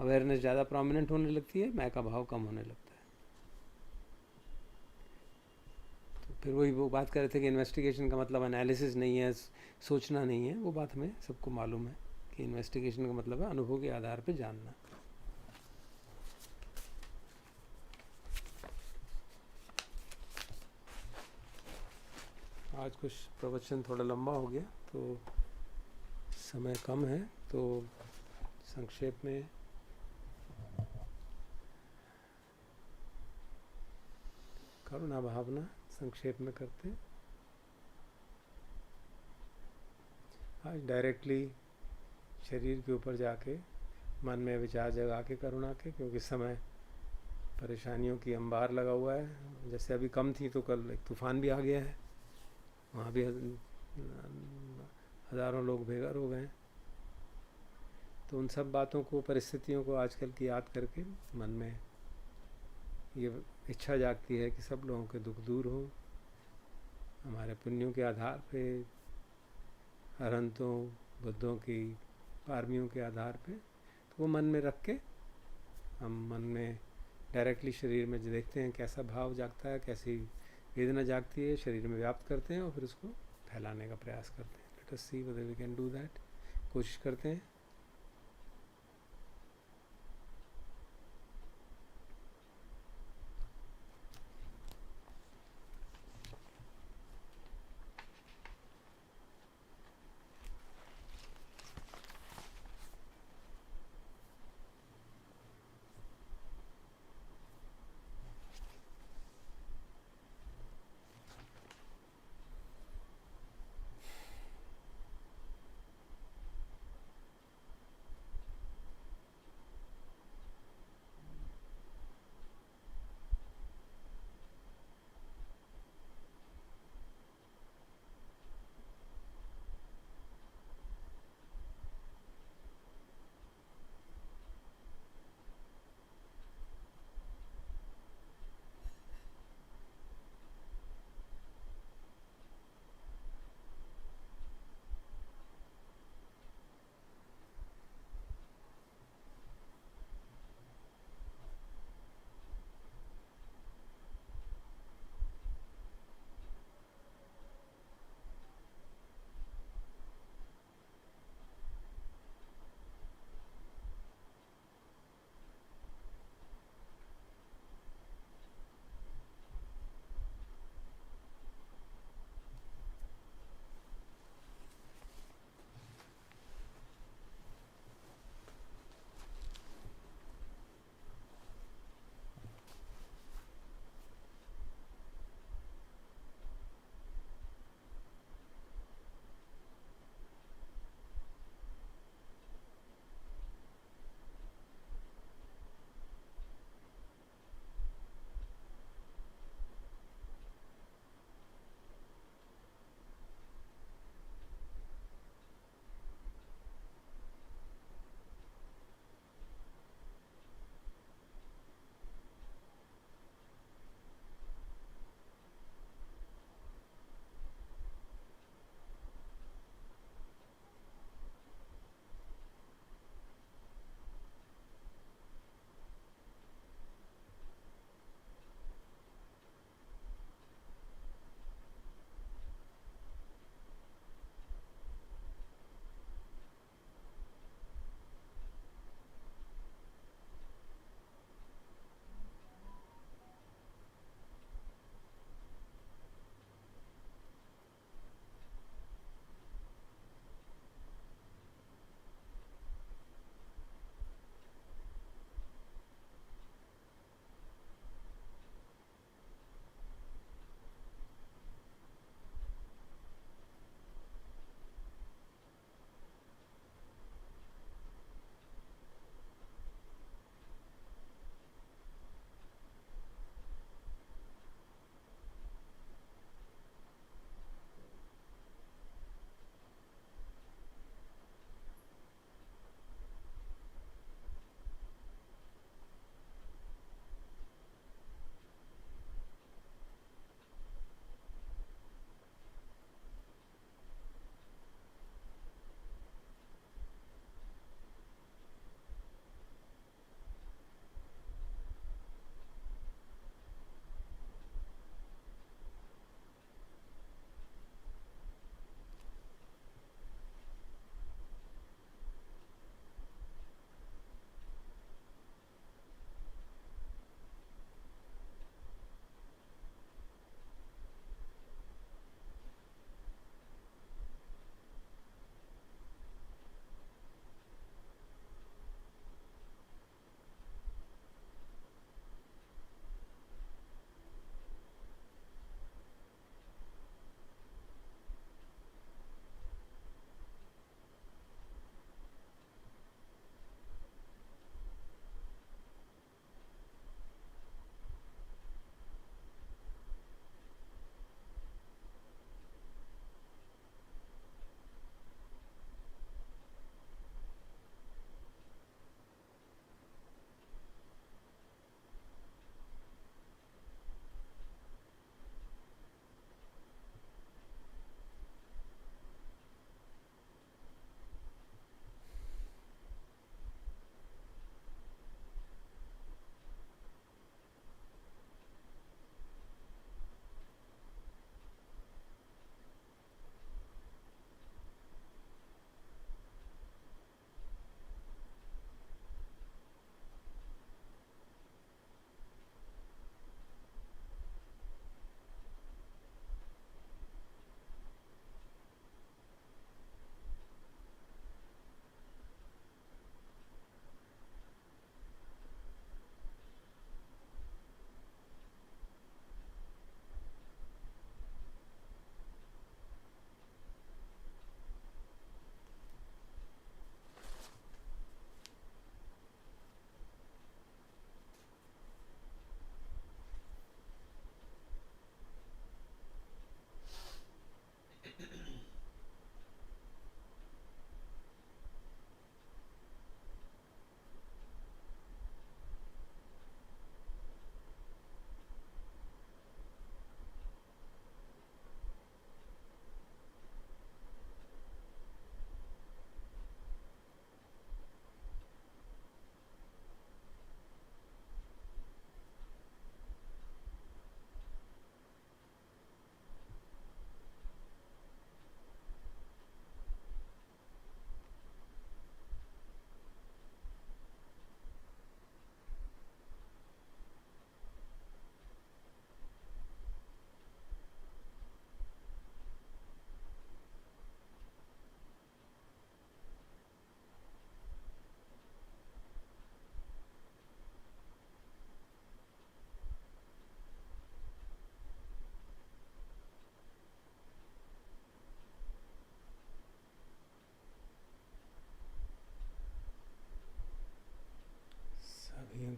अवेयरनेस ज़्यादा प्रोमिनेंट होने लगती है, मैं का भाव कम होने लगता है। तो फिर वही वो बात कर रहे थे कि इन्वेस्टिगेशन का मतलब एनालिसिस नहीं है, सोचना नहीं है। वो बात हमें सबको मालूम है कि इन्वेस्टिगेशन का मतलब है अनुभव के आधार पर जानना। आज कुछ प्रवचन थोड़ा लंबा हो गया, तो समय कम है, तो संक्षेप में करुणा भावना संक्षेप में करते हैं। आज डायरेक्टली शरीर के ऊपर जाके मन में विचार जगा के करुणा के, क्योंकि समय परेशानियों की अंबार लगा हुआ है। जैसे अभी कम थी, तो कल एक तूफान भी आ गया है, वहाँ भी हज़ारों लोग बेघर हो गए। तो उन सब बातों को, परिस्थितियों को आजकल की याद करके मन में ये इच्छा जागती है कि सब लोगों के दुख दूर हो। हमारे पुण्यों के आधार पे, अरहंतों बुद्धों की पारमियों के आधार पे, तो वो मन में रख के हम मन में डायरेक्टली शरीर में देखते हैं कैसा भाव जागता है, कैसी वेदना जागती है, शरीर में व्याप्त करते हैं और फिर उसको फैलाने का प्रयास करते हैं। Let us see whether we can do that. कोशिश करते हैं।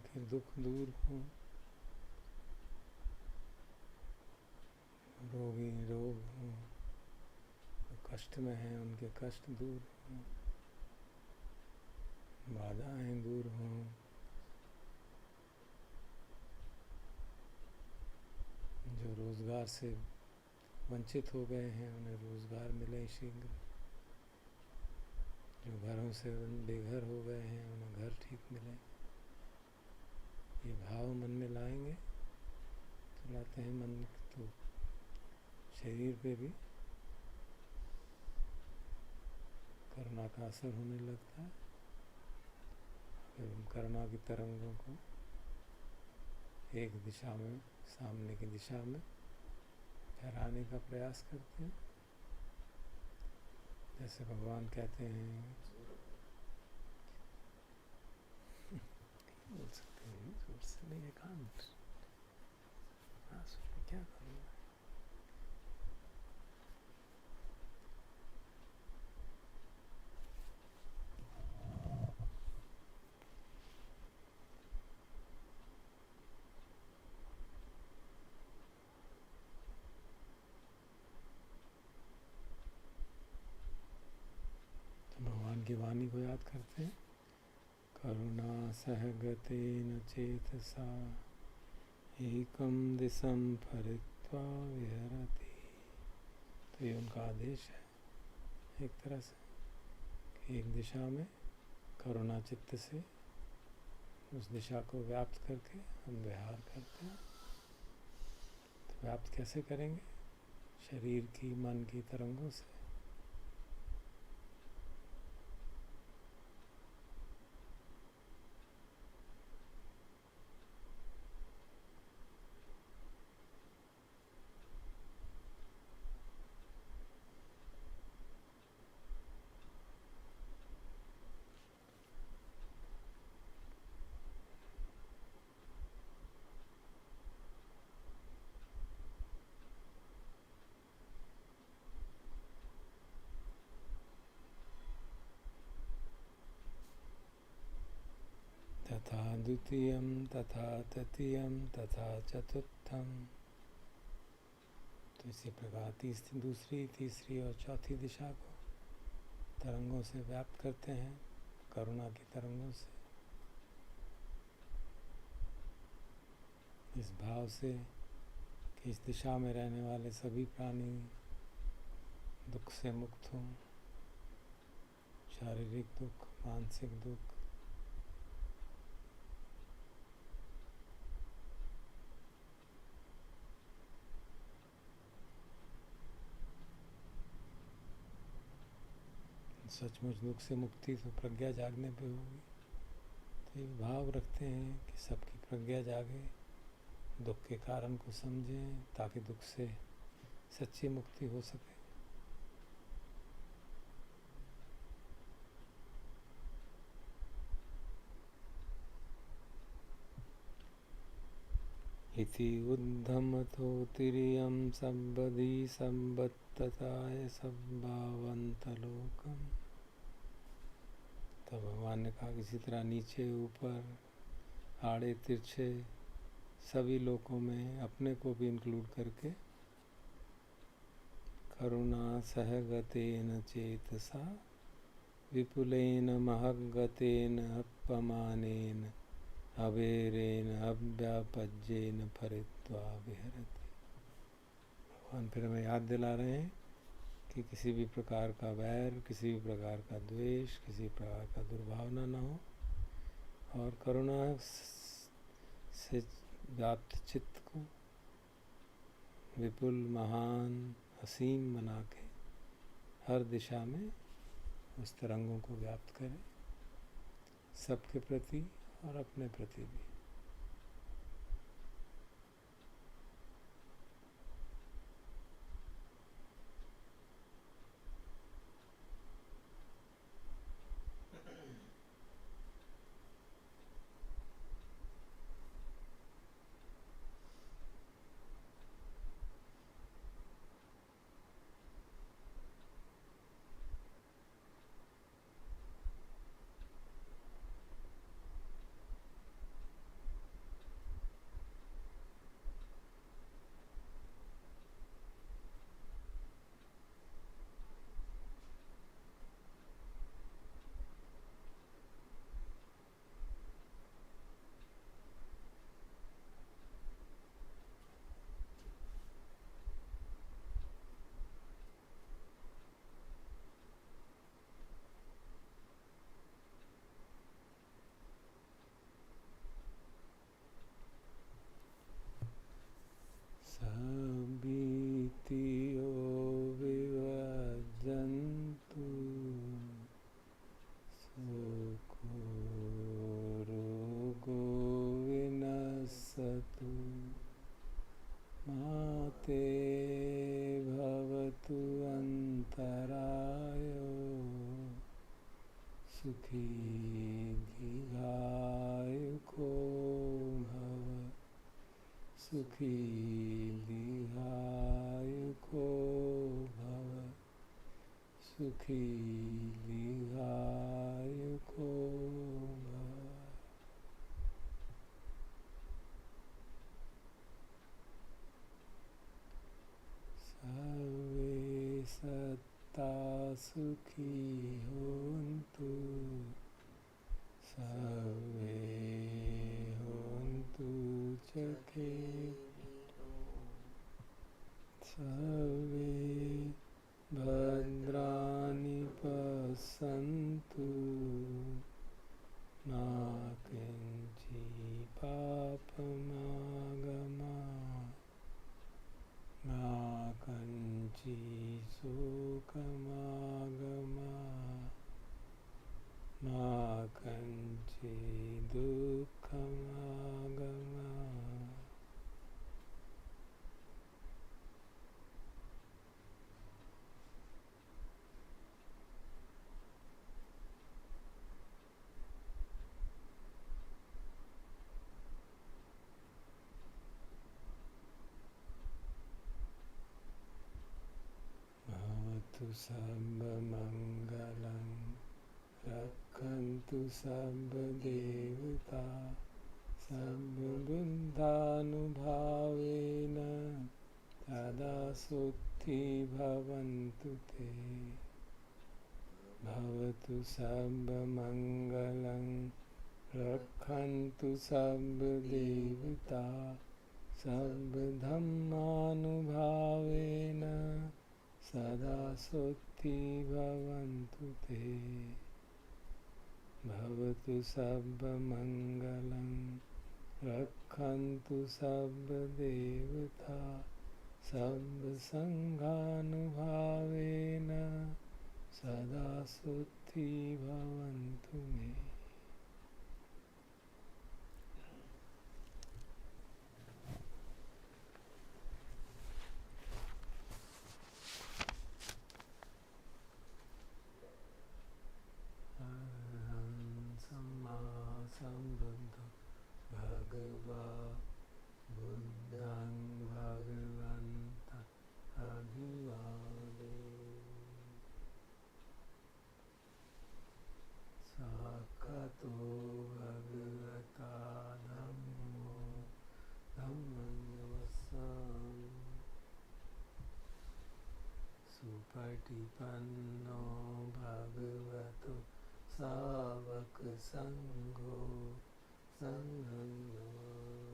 के दुख दूर हों, रोगी रोग हों, जो कष्ट में हैं उनके कष्ट दूर हों, बाधाएं दूर हों, जो रोजगार से वंचित हो गए हैं उन्हें रोजगार मिले शीघ्र, जो घरों से बेघर हो गए हैं उन्हें घर ठीक मिले। ये भाव मन में लाएंगे तो लाते हैं मन तो शरीर पे भी करुणा का असर होने लगता है। फिर हम करुणा की तरंगों को एक दिशा में, सामने की दिशा में फहराने का प्रयास करते हैं। जैसे भगवान कहते हैं, बोल सकते हैं जोर से नहीं, एकांत क्या करूँगा। तो भगवान की वाणी को याद करते हैं। करुणा सहगतेन चेतसा एकम दिशम फरित्वा विहरति। तो ये उनका आदेश है एक तरह से कि एक दिशा में करुणा चित्त से उस दिशा को व्याप्त करके हम विहार करते हैं। तो व्याप्त कैसे करेंगे? शरीर की, मन की तरंगों से। तथा द्वितीयं तथा तृतीयं तथा चतुर्थम। तो इसी प्रकार दूसरी, तीसरी और चौथी दिशा को तरंगों से व्याप्त करते हैं, करुणा की तरंगों से। इस भाव से कि इस दिशा में रहने वाले सभी प्राणी दुख से मुक्त हों, शारीरिक दुख, मानसिक दुख, सचमुच दुख से मुक्ति तो प्रज्ञा जागने पे होगी। तो ये भाव रखते हैं कि सबकी प्रज्ञा जागे, दुख के कारण को समझें, ताकि दुख से सच्ची मुक्ति हो सके। इति उद्धमतो तिर्यं संबधि संबद्धताय संभावन्तलोकम्। तो भगवान ने कहा किसी तरह नीचे ऊपर, आड़े तिरछे सभी लोकों में अपने को भी इंक्लूड करके करुणा सहगतेन चेतसा विपुलेन महगतेन अपमानेन अवेरेन अव्यापज्येन फरित्वा विहरति। भगवान फिर हमें याद दिला रहे हैं कि किसी भी प्रकार का वैर, किसी भी प्रकार का द्वेष, किसी प्रकार का दुर्भावना न हो, और करुणा से व्याप्त चित्त को विपुल, महान, असीम बना के हर दिशा में उस तरंगों को व्याप्त करें, सबके प्रति और अपने प्रति भी। सुखी दीर्घायुको भव सुखी दीर्घायुको भव सुखी दीर्घायुको भव सर्वे सत्ता सुखी होन्तु सर्वे होन्तु चखे सर्वे भद्राणि पश्यन्तु मा किञ्चित् पापमागमात् मा कञ्चित् शोकमागमात् मा कञ्चित् दुःखमागमात् भवतु सर्वमङ्गलं रक्षन्तु सर्वदेवता सर्वबुद्धानुभावेन सदा सुखी भवन्तु ते भवतु सर्वमङ्गलं रक्षन्तु सर्वदेवता सर्वधर्मानुभावेन सदा सुखी भवन्तु ते भवतु सर्वमङ्गलं रक्षन्तु सर्वदेवता सर्वसङ्घानुभावेन सदा सुखी भवन्तु मे सम्बुद्ध भगवा बुद्धं भगवन्त अभिवादे साक्षातो भगवता धम्मो धम्मं नमस्सामि सुपटिपन्नो भगवतो सावक संघो संघं नमामि